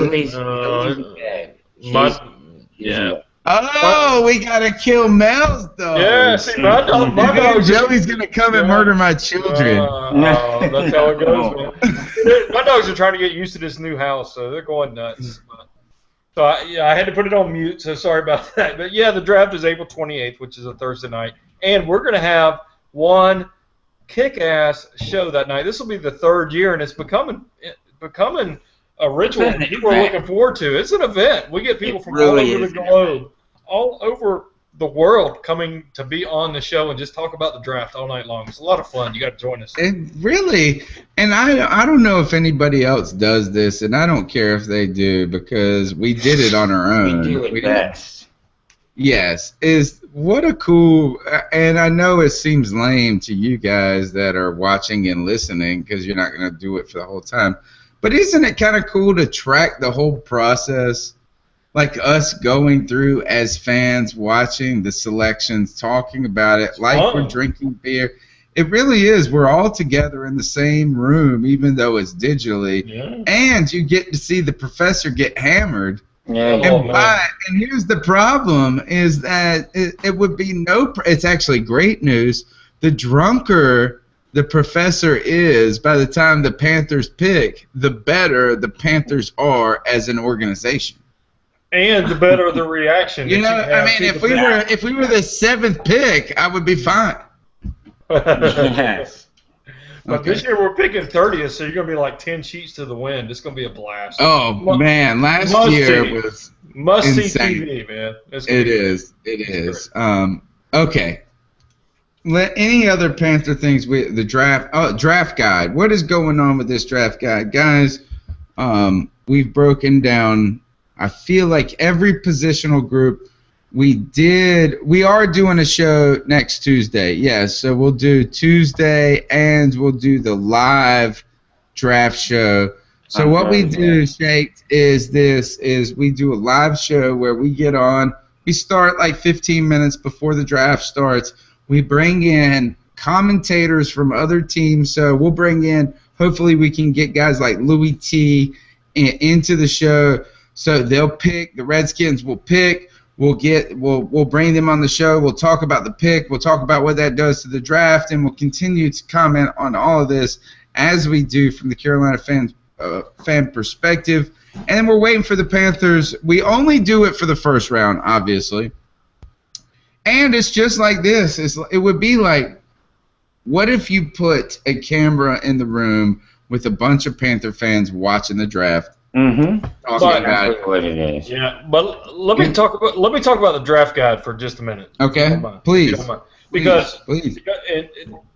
Yeah.
Oh, we got to kill Mel's dog.
Yeah, see, my dog.
Joey's going to come and murder my children.
That's how it goes, man. My dogs are trying to get used to this new house, so they're going nuts. So, I had to put it on mute, so sorry about that. But, yeah, the draft is April 28th, which is a Thursday night. And we're going to have one kick-ass show that night. This will be the 3rd year, and it's becoming a ritual people are looking forward to. It's an event. We get people from all over the globe, all over the world coming to be on the show and just talk about the draft all night long. It's a lot of fun. You got to join us.
It really, and I don't know if anybody else does this, and I don't care if they do because we did it on our own.
We do it best.
Yes, what a cool, and I know it seems lame to you guys that are watching and listening because you're not going to do it for the whole time. But isn't it kind of cool to track the whole process, like us going through as fans, watching the selections, talking about it, like we're drinking beer? It really is. We're all together in the same room, even though it's digitally. Yeah. And you get to see the professor get hammered.
Yeah,
and here's the problem is that it would be it's actually great news. The drunker the professor is, by the time the Panthers pick, the better the Panthers are as an organization.
And the better the reaction.
If we were the 7th pick, I would be fine.
Yes.
But this year we're picking 30th, so you're going to be like 10 sheets to the wind. It's going to be a blast.
Oh, man. Last year was
must-see
insane.
TV, man.
It is. Okay. Any other Panther things with the draft? Oh, draft guide. What is going on with this draft guide? Guys, we've broken down, I feel like, every positional group. We are doing a show next Tuesday. Yes, so we'll do Tuesday and we'll do the live draft show. So what we do, Shake, is we do a live show where we get on. We start like 15 minutes before the draft starts. We bring in commentators from other teams. So we'll bring in, hopefully we can get guys like Louis T into the show. So they'll pick, the Redskins will pick. We'll bring them on the show. We'll talk about the pick. We'll talk about what that does to the draft, and we'll continue to comment on all of this as we do from the Carolina fan perspective. And then we're waiting for the Panthers. We only do it for the first round, obviously. And it's just like this. It would be like, what if you put a camera in the room with a bunch of Panther fans watching the draft?
Mm-hmm.
Talking about it.
What it is.
Yeah, but let me talk about the draft guide for just a minute.
Okay, please.
Because
please.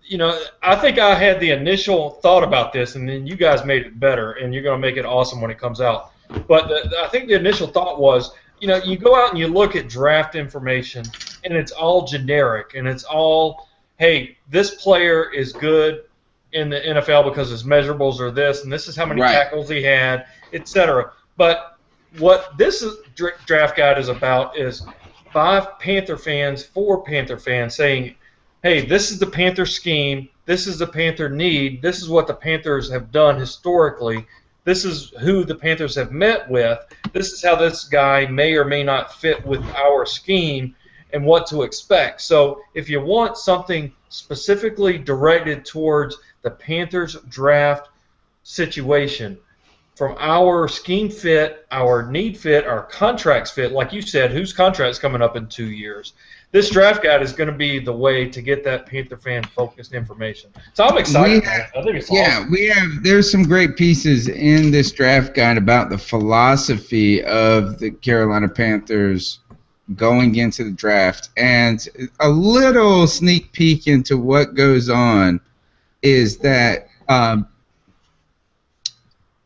You know, I think I had the initial thought about this, and then you guys made it better, and you're going to make it awesome when it comes out. But I think the initial thought was, you know, you go out and you look at draft information, and it's all generic, and it's all, hey, this player is good in the NFL because his measurables are this, and this is how many tackles he had, etc. But what this draft guide is about is 5 Panther fans, 4 Panther fans saying, hey, this is the Panther scheme, this is the Panther need, this is what the Panthers have done historically, this is who the Panthers have met with, this is how this guy may or may not fit with our scheme, and what to expect. So if you want something specifically directed towards the Panthers draft situation, from our scheme fit, our need fit, our contracts fit, like you said, whose contract's coming up in 2 years, this draft guide is going to be the way to get that Panther fan-focused information. So I'm excited. I think it's awesome.
There's some great pieces in this draft guide about the philosophy of the Carolina Panthers going into the draft. And a little sneak peek into what goes on is that,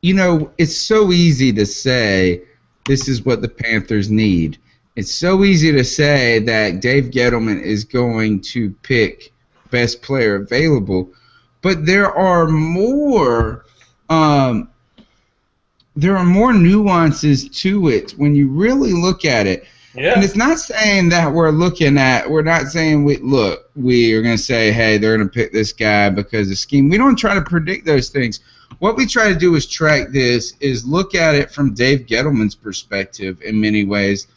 you know, it's so easy to say this is what the Panthers need. It's so easy to say that Dave Gettleman is going to pick best player available, but there are more nuances to it when you really look at it.
Yeah.
And it's not saying that we're not saying we are going to say, hey, they're going to pick this guy because of scheme. We don't try to predict those things. What we try to do is track this, is look at it from Dave Gettleman's perspective in many ways.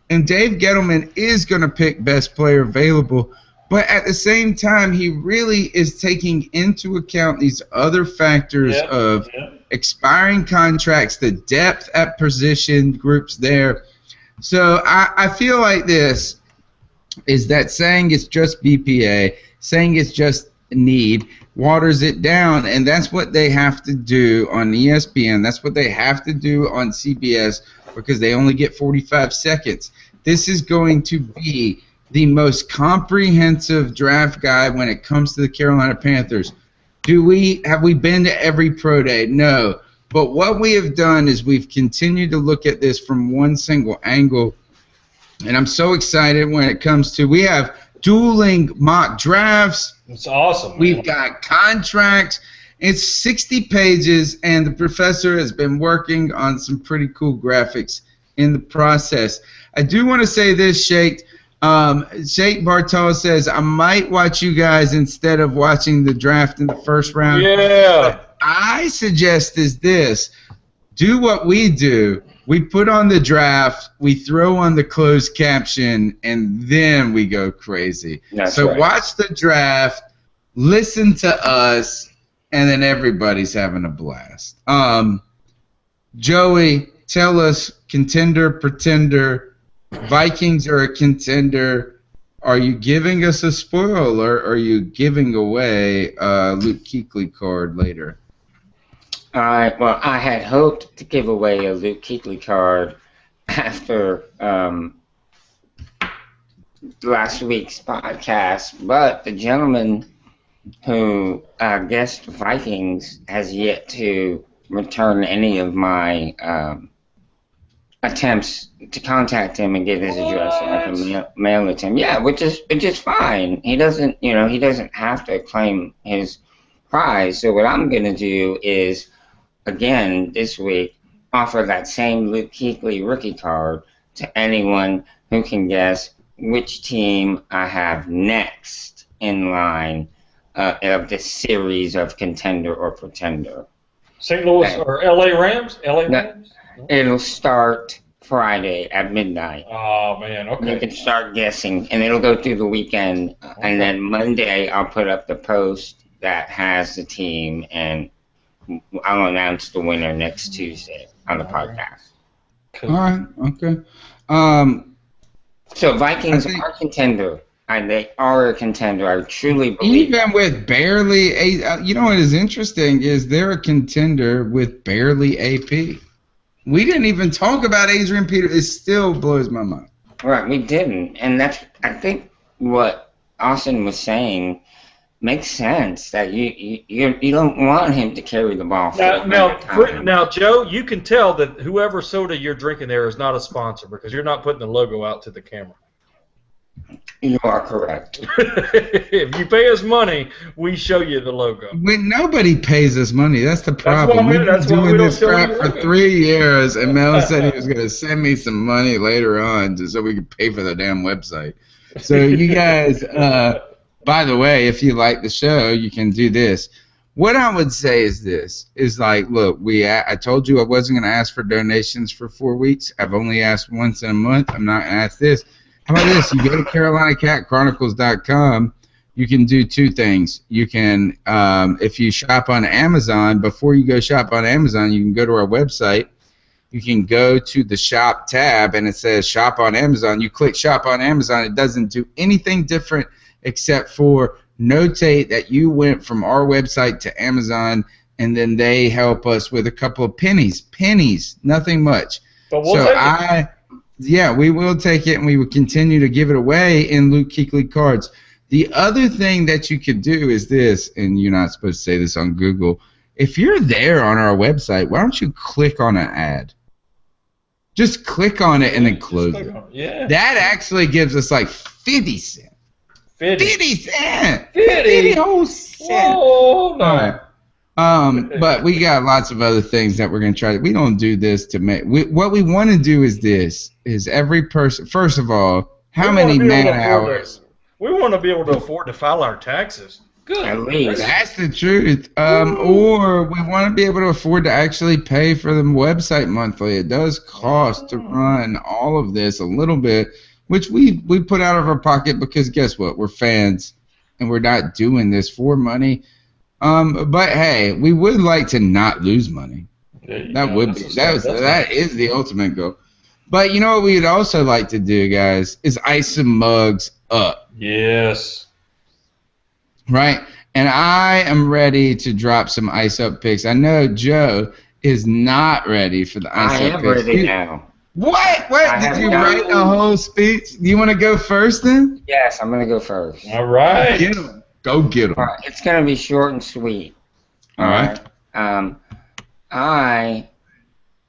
And Dave Gettleman is going to pick best player available, but at the same time, he really is taking into account these other factors of expiring contracts, the depth at position groups there. So I feel like this is that saying it's just BPA, saying it's just need, waters it down, and that's what they have to do on ESPN. That's what they have to do on CBS because they only get 45 seconds. This is going to be the most comprehensive draft guide when it comes to the Carolina Panthers. Have we been to every pro day? No. But what we have done is we've continued to look at this from one single angle, and I'm so excited when it comes to, we have dueling mock drafts.
It's awesome. Man.
We've got contracts. It's 60 pages, and the professor has been working on some pretty cool graphics in the process. I do want to say this, Sheikh. Sheikh Bartol says, I might watch you guys instead of watching the draft in the first round.
Yeah.
What I suggest is this. Do what we do. We put on the draft, we throw on the closed caption, and then we go crazy. So watch the draft, listen to us, and then everybody's having a blast. Joey, tell us, contender, pretender, Vikings are a contender. Are you giving us a spoiler, or are you giving away a Luke Kuechly card later?
All right. Well, I had hoped to give away a Luke Kuechly card after last week's podcast, but the gentleman who guessed Vikings has yet to return any of my attempts to contact him and get his address, and I can mail it to him. Yeah, which is fine. He doesn't have to claim his prize. So what I'm gonna do is, again this week, offer that same Luke Kuechly rookie card to anyone who can guess which team I have next in line of this series of contender or pretender.
St. Louis or L.A. Rams? L.A. Rams?
It'll start Friday at midnight.
Oh, man, okay.
You can start guessing, and it'll go through the weekend. And then Monday, I'll put up the post that has the team, and I'll announce the winner next Tuesday on the podcast.
All right. Okay.
So Vikings are a contender. And they are a contender. I truly believe.
Even with barely a, you know what is interesting is they're a contender with barely AP. We didn't even talk about Adrian Peterson. It still blows my mind.
Right, we didn't, and that's I think what Austin was saying makes sense. That you don't want him to carry the ball.
Now, Joe, you can tell that whoever soda you're drinking there is not a sponsor because you're not putting the logo out to the camera.
You are correct.
If you pay us money, we show you the logo.
When nobody pays us money, that's the problem. We've been doing this crap for 3 years, and Mel said he was going to send me some money later on so we could pay for the damn website. So you guys, by the way, if you like the show, you can do this. What I would say is this, is like, look, I told you I wasn't going to ask for donations for 4 weeks. I've only asked once in a month. I'm not going to ask this. How about this? You go to CarolinaCatChronicles.com. You can do 2 things. You can, if you shop on Amazon, before you go shop on Amazon, you can go to our website. You can go to the shop tab, and it says shop on Amazon. You click shop on Amazon. It doesn't do anything different except for notate that you went from our website to Amazon, and then they help us with a couple of pennies. Pennies, nothing much.
But we'll take it.
Yeah, we will take it, and we will continue to give it away in Luke Kuechly cards. The other thing that you could do is this, and you're not supposed to say this on Google. If you're there on our website, why don't you click on an ad? Just click on it and then close it.
Yeah.
That actually gives us like 50 cents. 50 cents!
50
whole cents!
Oh, no.
All right. But we got lots of other things that we're going to try. We don't do this to make. What we want to do is this: is every person. First of all, how many man hours?
We want to be able to afford to file our taxes. Good.
At least.
That's the truth. Or we want to be able to afford to actually pay for the website monthly. It does cost to run all of this a little bit, which we put out of our pocket because guess what? We're fans, and we're not doing this for money. But hey, we would like to not lose money. That is the ultimate goal. But you know what we'd also like to do, guys, is ice some mugs up.
Yes.
Right? And I am ready to drop some ice up picks. I know Joe is not ready for the ice up picks.
I am ready now.
What? Did you write a whole speech? Do you want to go first then?
Yes, I'm going to go first.
All right.
Get him. Go get them.
It's going to be short and sweet.
All right.
I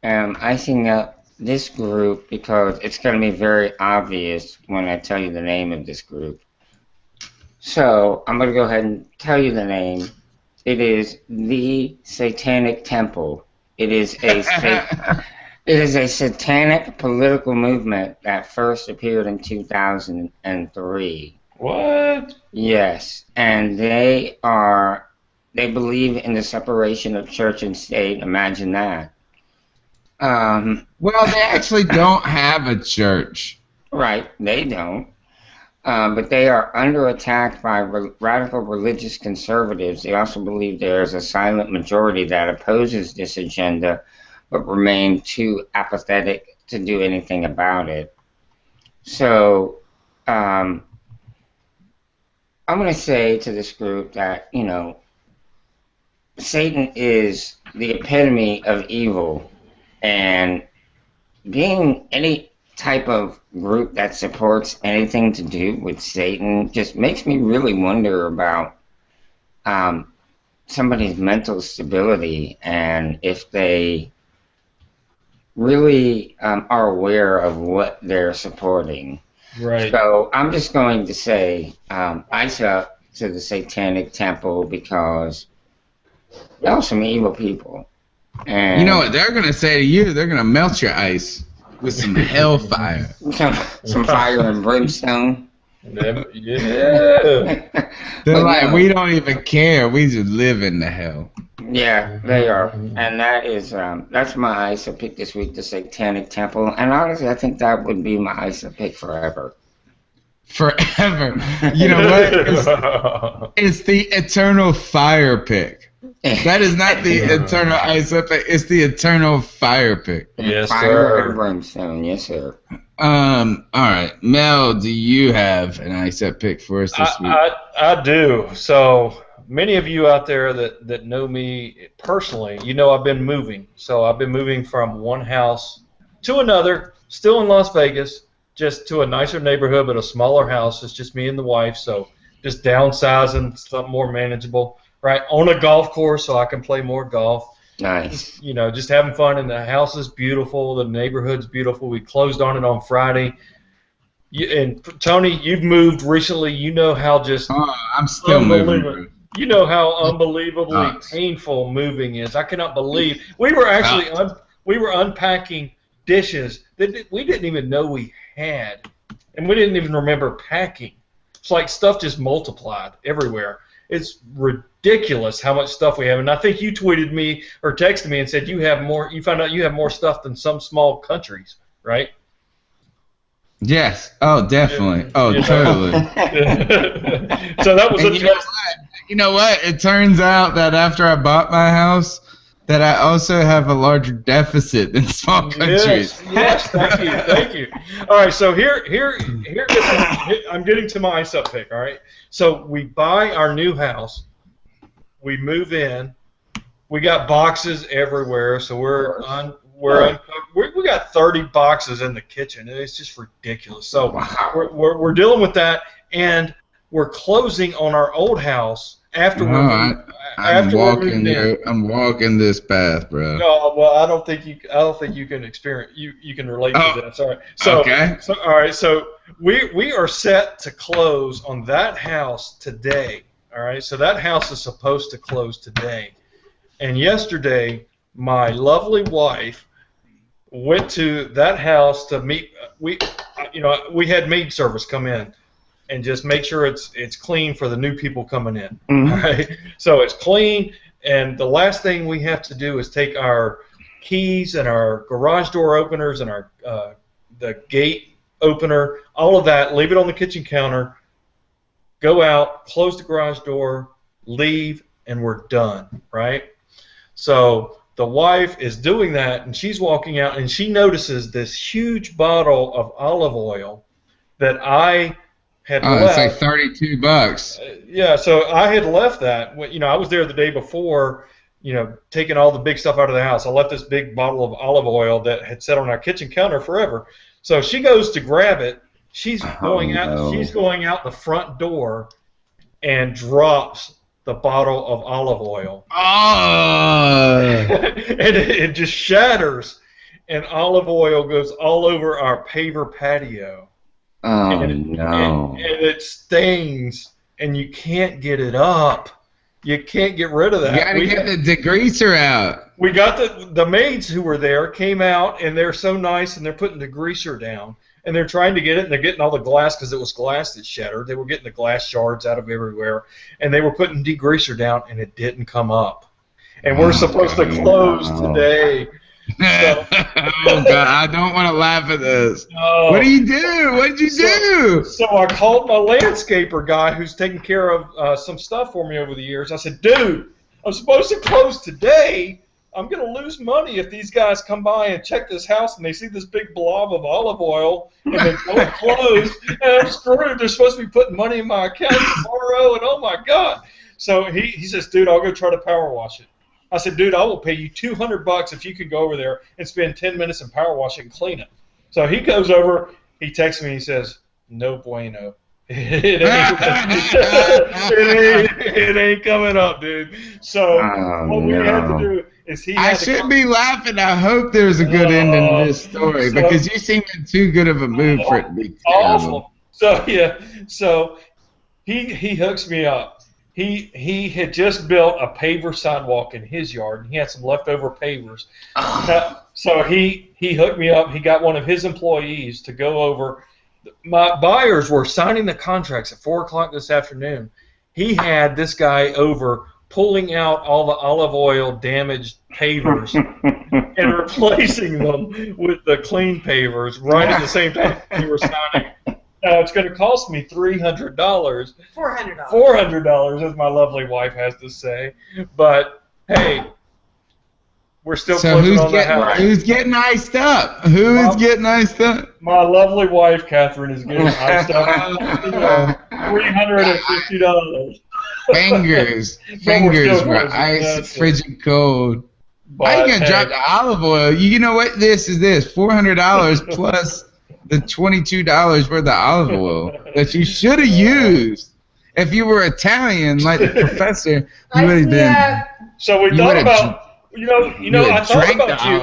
am icing up this group because it's going to be very obvious when I tell you the name of this group. So I'm going to go ahead and tell you the name. It is the Satanic Temple. It is a satanic political movement that first appeared in 2003.
What?
Yes, and they believe in the separation of church and state. Imagine that.
Well, they actually don't have a church.
Right, they don't. But they are under attack by radical religious conservatives. They also believe there is a silent majority that opposes this agenda, but remain too apathetic to do anything about it. So, I'm going to say to this group that, Satan is the epitome of evil, and being any type of group that supports anything to do with Satan just makes me really wonder about somebody's mental stability and if they really are aware of what they're supporting.
Right.
So I'm just going to say ice up to the Satanic Temple because y'all some evil people. And
you know what they're going to say to you? They're going to melt your ice with some hellfire.
Some fire and brimstone.
Yeah.
They're like, we don't even care. We just live in the hell.
Yeah, they are. And that is, that's my ice pick this week, the Satanic Temple. And honestly, I think that would be my ice pick forever.
Forever. You know what? It's the eternal fire pick. That is not the eternal ice up pick. It's the eternal fire pick.
Yes,
Fire
sir.
and brimstone, yes, sir.
All right, Mel, do you have an ice up pick for us this week?
I do. So many of you out there that know me personally, you know I've been moving. So I've been moving from one house to another, still in Las Vegas, just to a nicer neighborhood, but a smaller house. It's just me and the wife, so just downsizing, something more manageable, right? On a golf course so I can play more golf.
Nice.
You know, just having fun, and the house is beautiful, the neighborhood's beautiful. We closed on it on Friday. And Tony, you've moved recently. You know how just
I'm still moving.
You know how unbelievably painful moving is. I cannot believe we were actually we were unpacking dishes that we didn't even know we had, and we didn't even remember packing. It's like stuff just multiplied everywhere. It's ridiculous how much stuff we have, and I think you tweeted me or texted me and said you have more. You found out you have more stuff than some small countries, right?
Yes. Oh, definitely. Oh, totally.
So that was
you know what? It turns out that after I bought my house, that I also have a larger deficit than small countries.
Yes, thank you. All right, so here I'm getting to my ice up pick. All right, so we buy our new house, we move in, we got boxes everywhere, so we got 30 boxes in the kitchen, and it's just ridiculous. So we're dealing with that, and we're closing on our old house after
I'm walking this path, bro.
No, well, I don't think you can experience. You can relate to that. Sorry. So,
okay.
So, all right. So we are set to close on that house today. All right. So that house is supposed to close today, and yesterday my lovely wife went to that house to meet. We had maid service come in and just make sure it's clean for the new people coming in.
Mm-hmm.
All right? So it's clean, and the last thing we have to do is take our keys and our garage door openers and our the gate opener, all of that, leave it on the kitchen counter, go out, close the garage door, leave, and we're done, right? So the wife is doing that, and she's walking out, and she notices this huge bottle of olive oil that I had left.
It's like $32.
Yeah, so I had left that. I was there the day before, taking all the big stuff out of the house. I left this big bottle of olive oil that had sat on our kitchen counter forever. So she goes to grab it. She's going out. She's going out the front door, and drops the bottle of olive oil. And it just shatters, and olive oil goes all over our paver patio. And it stains, and you can't get it up. You can't get rid of that.
You gotta get the degreaser out.
We got the maids who were there came out, and they're so nice, and they're putting the degreaser down, and they're trying to get it, and they're getting all the glass, because it was glass that shattered. They were getting the glass shards out of everywhere, and they were putting degreaser down, and it didn't come up. And we're supposed to close today. So,
oh God, I don't want to laugh at this. What do you do? What did you do?
So I called my landscaper guy who's taken care of some stuff for me over the years. I said, dude, I'm supposed to close today. I'm going to lose money if these guys come by and check this house and they see this big blob of olive oil and they don't close, and I'm screwed. They're supposed to be putting money in my account tomorrow, and oh my God. So he says, dude, I'll go try to power wash it. I said, dude, I will pay you $200 if you can go over there and spend 10 minutes and power wash it and clean it. So he goes over, he texts me, he says, no bueno. It ain't coming up, dude. So what we had to do is
I shouldn't be laughing. I hope there's a good ending to this story, because you seem in too good of a mood for it to be terrible.
So he hooks me up. He had just built a paver sidewalk in his yard, and he had some leftover pavers. So he hooked me up. He got one of his employees to go over. My buyers were signing the contracts at 4 o'clock this afternoon. He had this guy over pulling out all the olive oil damaged pavers and replacing them with the clean pavers right at the same time we were signing. Now, it's going to cost me $300. $400, as my lovely wife has to say. But Hey, we're still
So
closing on the house.
who's getting iced up? Who is getting iced up?
My lovely wife, Catherine, is getting iced up $350.
Fingers were ice frigid cold. How you gonna drop the olive oil? You know what this is? $400 plus the $22 worth of olive oil that you should have used. If you were Italian like the professor, you would have been.
So we thought about. I thought about you.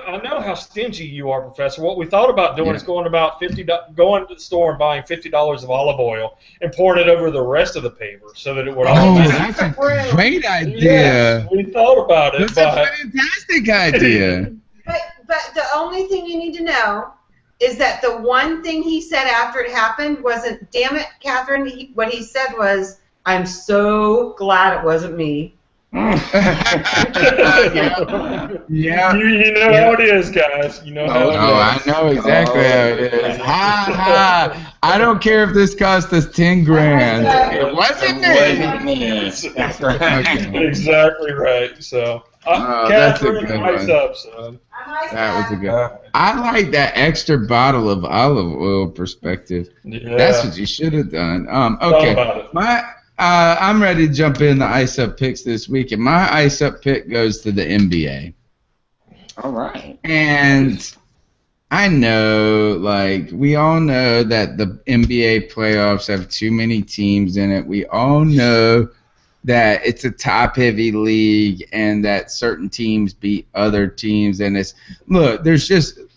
I
know how stingy you are, Professor. What we thought about doing is going to the store and buying $50 of olive oil and pouring it over the rest of the paver so that it would all.
Oh, that's a great idea.
Yes, we thought about it.
That's a fantastic idea.
But the only thing you need to know is that the one thing he said after it happened wasn't, "Damn it, Catherine." What he said was, "I'm so glad it wasn't me."
Yeah.
You know how it is, guys. You know how it is.
I know exactly how it is. Ha! I don't care if this cost us $10,000. It wasn't me.
That's right.
Exactly right. So, Catherine, ice up, son.
That was a good. I like that extra bottle of olive oil perspective.
Yeah.
That's what you should have done. Okay. I'm ready to jump in the ice up picks this week, and my ice up pick goes to the NBA.
All right.
And I know, we all know that the NBA playoffs have too many teams in it. We all know that it's a top-heavy league and that certain teams beat other teams. And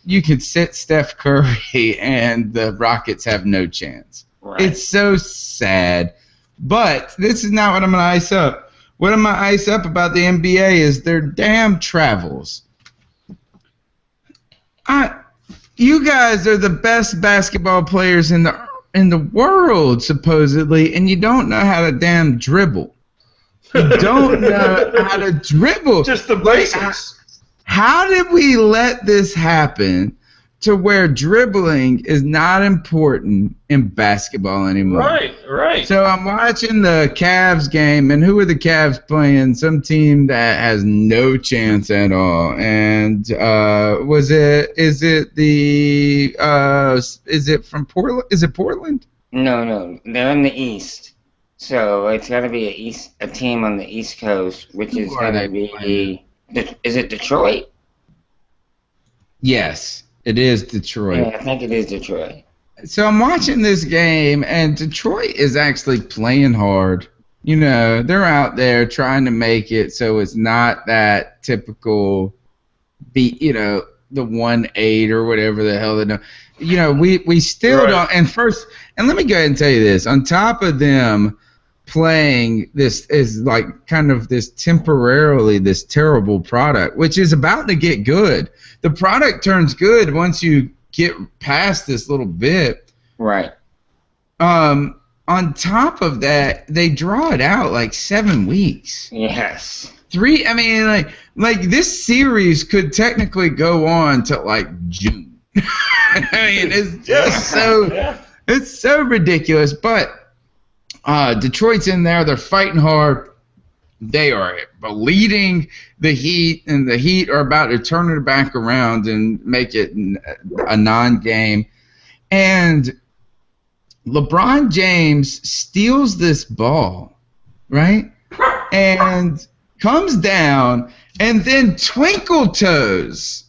you could sit Steph Curry and the Rockets have no chance.
Right.
It's so sad. But this is not what I'm going to ice up. What I'm going to ice up about the NBA is their damn travels. You guys are the best basketball players in the world, supposedly, and you don't know how to damn dribble. You don't know how to dribble.
Just the basics.
How did we let this happen to where dribbling is not important in basketball anymore?
Right.
So I'm watching the Cavs game, and who are the Cavs playing? Some team that has no chance at all. And is it from Portland? Is it Portland?
No, they're in the East. So it's got to be a team on the East Coast, which is going to be. Is it Detroit?
Yes, it is Detroit.
Yeah, I think it is Detroit.
So I'm watching this game, and Detroit is actually playing hard. They're out there trying to make it so it's not that typical beat, the 1-8 or whatever the hell they do. We still don't. And let me go ahead and tell you this. On top of them playing this is kind of this temporarily this terrible product, which is about to get good. The product turns good once you get past this little bit.
Right.
On top of that, they draw it out 7 weeks.
Yes.
3. I mean, this series could technically go on to June. I mean, it's just it's so ridiculous. But Detroit's in there. They're fighting hard. They are leading the Heat, and the Heat are about to turn it back around and make it a non-game. And LeBron James steals this ball, right? And comes down and then twinkle toes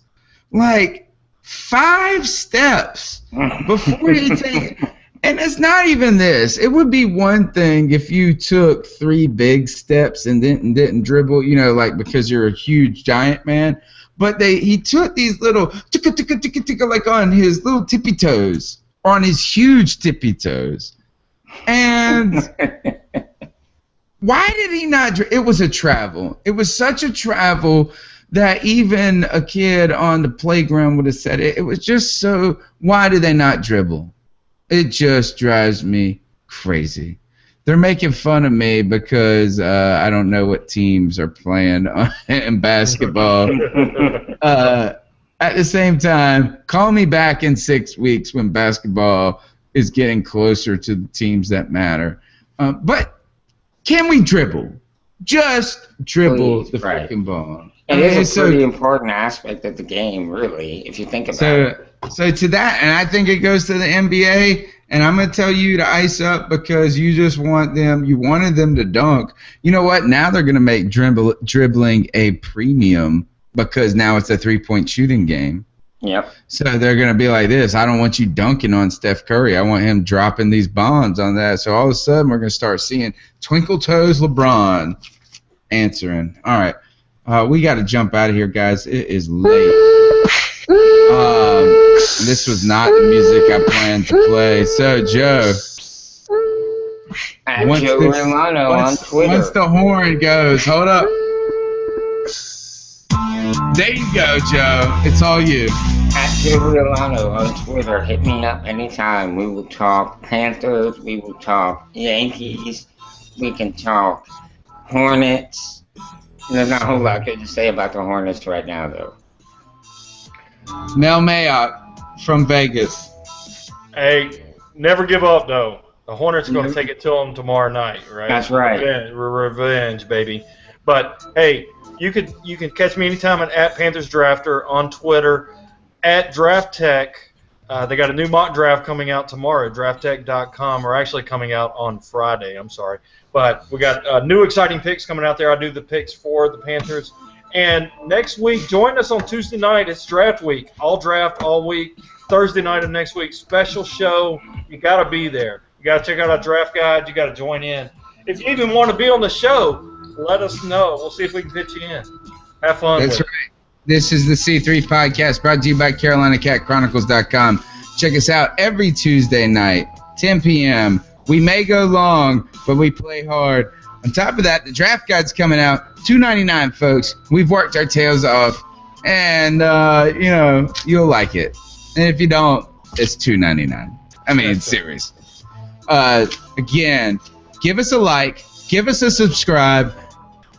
5 steps before he takes. And it's not even this. It would be one thing if you took 3 big steps and didn't dribble, because you're a huge giant man. But he took these little on his little tippy toes, or on his huge tippy toes. And why did he not? It was a travel. It was such a travel that even a kid on the playground would have said it. It was just so. Why do they not dribble? It just drives me crazy. They're making fun of me because I don't know what teams are playing in basketball. At the same time, call me back in 6 weeks when basketball is getting closer to the teams that matter. But can we dribble? just dribble
Please,
the
right.
freaking ball.
It
I mean,
is a pretty important aspect of the game, really, if you think about it.
So to that, and I think it goes to the NBA, and I'm going to tell you to ice up because you just want them, you wanted them to dunk. You know what? Now they're going to make dribbling a premium because now it's a three-point shooting game.
Yep.
So they're going to be like this. I don't want you dunking on Steph Curry. I want him dropping these bombs on that. So all of a sudden we're going to start seeing Twinkle Toes LeBron answering. All right. We got to jump out of here, guys. It is late. This was not the music I planned to play. So, Joe.
At Joe Romano on Twitter.
Once the horn goes, hold up. There you go, Joe. It's all you.
At Joe Romano on Twitter. Hit me up anytime. We will talk Panthers. We will talk Yankees. We can talk Hornets. There's not a whole lot good to say about the Hornets right now, though.
Mel Mayock from Vegas.
Hey, never give up, though. The Hornets are going to take it to them tomorrow night, right?
That's right.
Revenge, baby. But, hey, you can catch me anytime at Panthers Drafter on Twitter, at Draft Tech. They got a new mock draft coming out tomorrow, drafttech.com, or actually coming out on Friday. I'm sorry. But we got new exciting picks coming out there. I do the picks for the Panthers. And next week, join us on Tuesday night. It's draft week. I'll draft all week. Thursday night of next week, special show. You got to be there. You got to check out our draft guide. You got to join in. If you even want to be on the show, let us know. We'll see if we can fit you in. Have fun.
That's right. This is the C3 Podcast brought to you by CarolinaCatChronicles.com. Check us out every Tuesday night, 10 p.m. We may go long, but we play hard. On top of that, the draft guide's coming out, $2.99, folks. We've worked our tails off, and you'll like it. And if you don't, it's $2.99. I mean, seriously. Again, give us a like, give us a subscribe,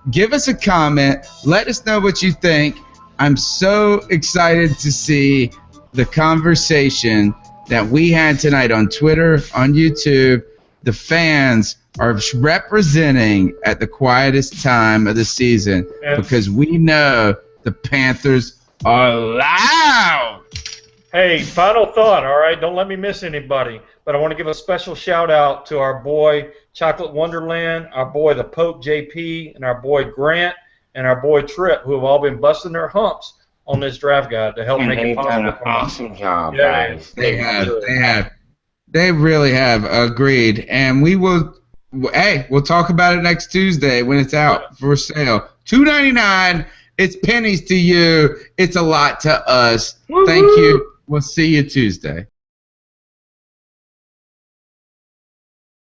give us a comment. Let us know what you think. I'm so excited to see the conversation that we had tonight on Twitter, on YouTube. The fans are representing at the quietest time of the season because we know the Panthers are loud.
Hey, final thought, all right? Don't let me miss anybody. But I want to give a special shout-out to our boy Chocolate Wonderland, our boy the Pope JP, and our boy Grant, and our boy Trip, who have all been busting their humps on this draft guide to help make it possible.
They've done an awesome job, guys.
They have. They really have. Agreed. And we will, we'll talk about it next Tuesday when it's out for sale. $2.99. It's pennies to you. It's a lot to us. Woo-hoo. Thank you. We'll see you Tuesday.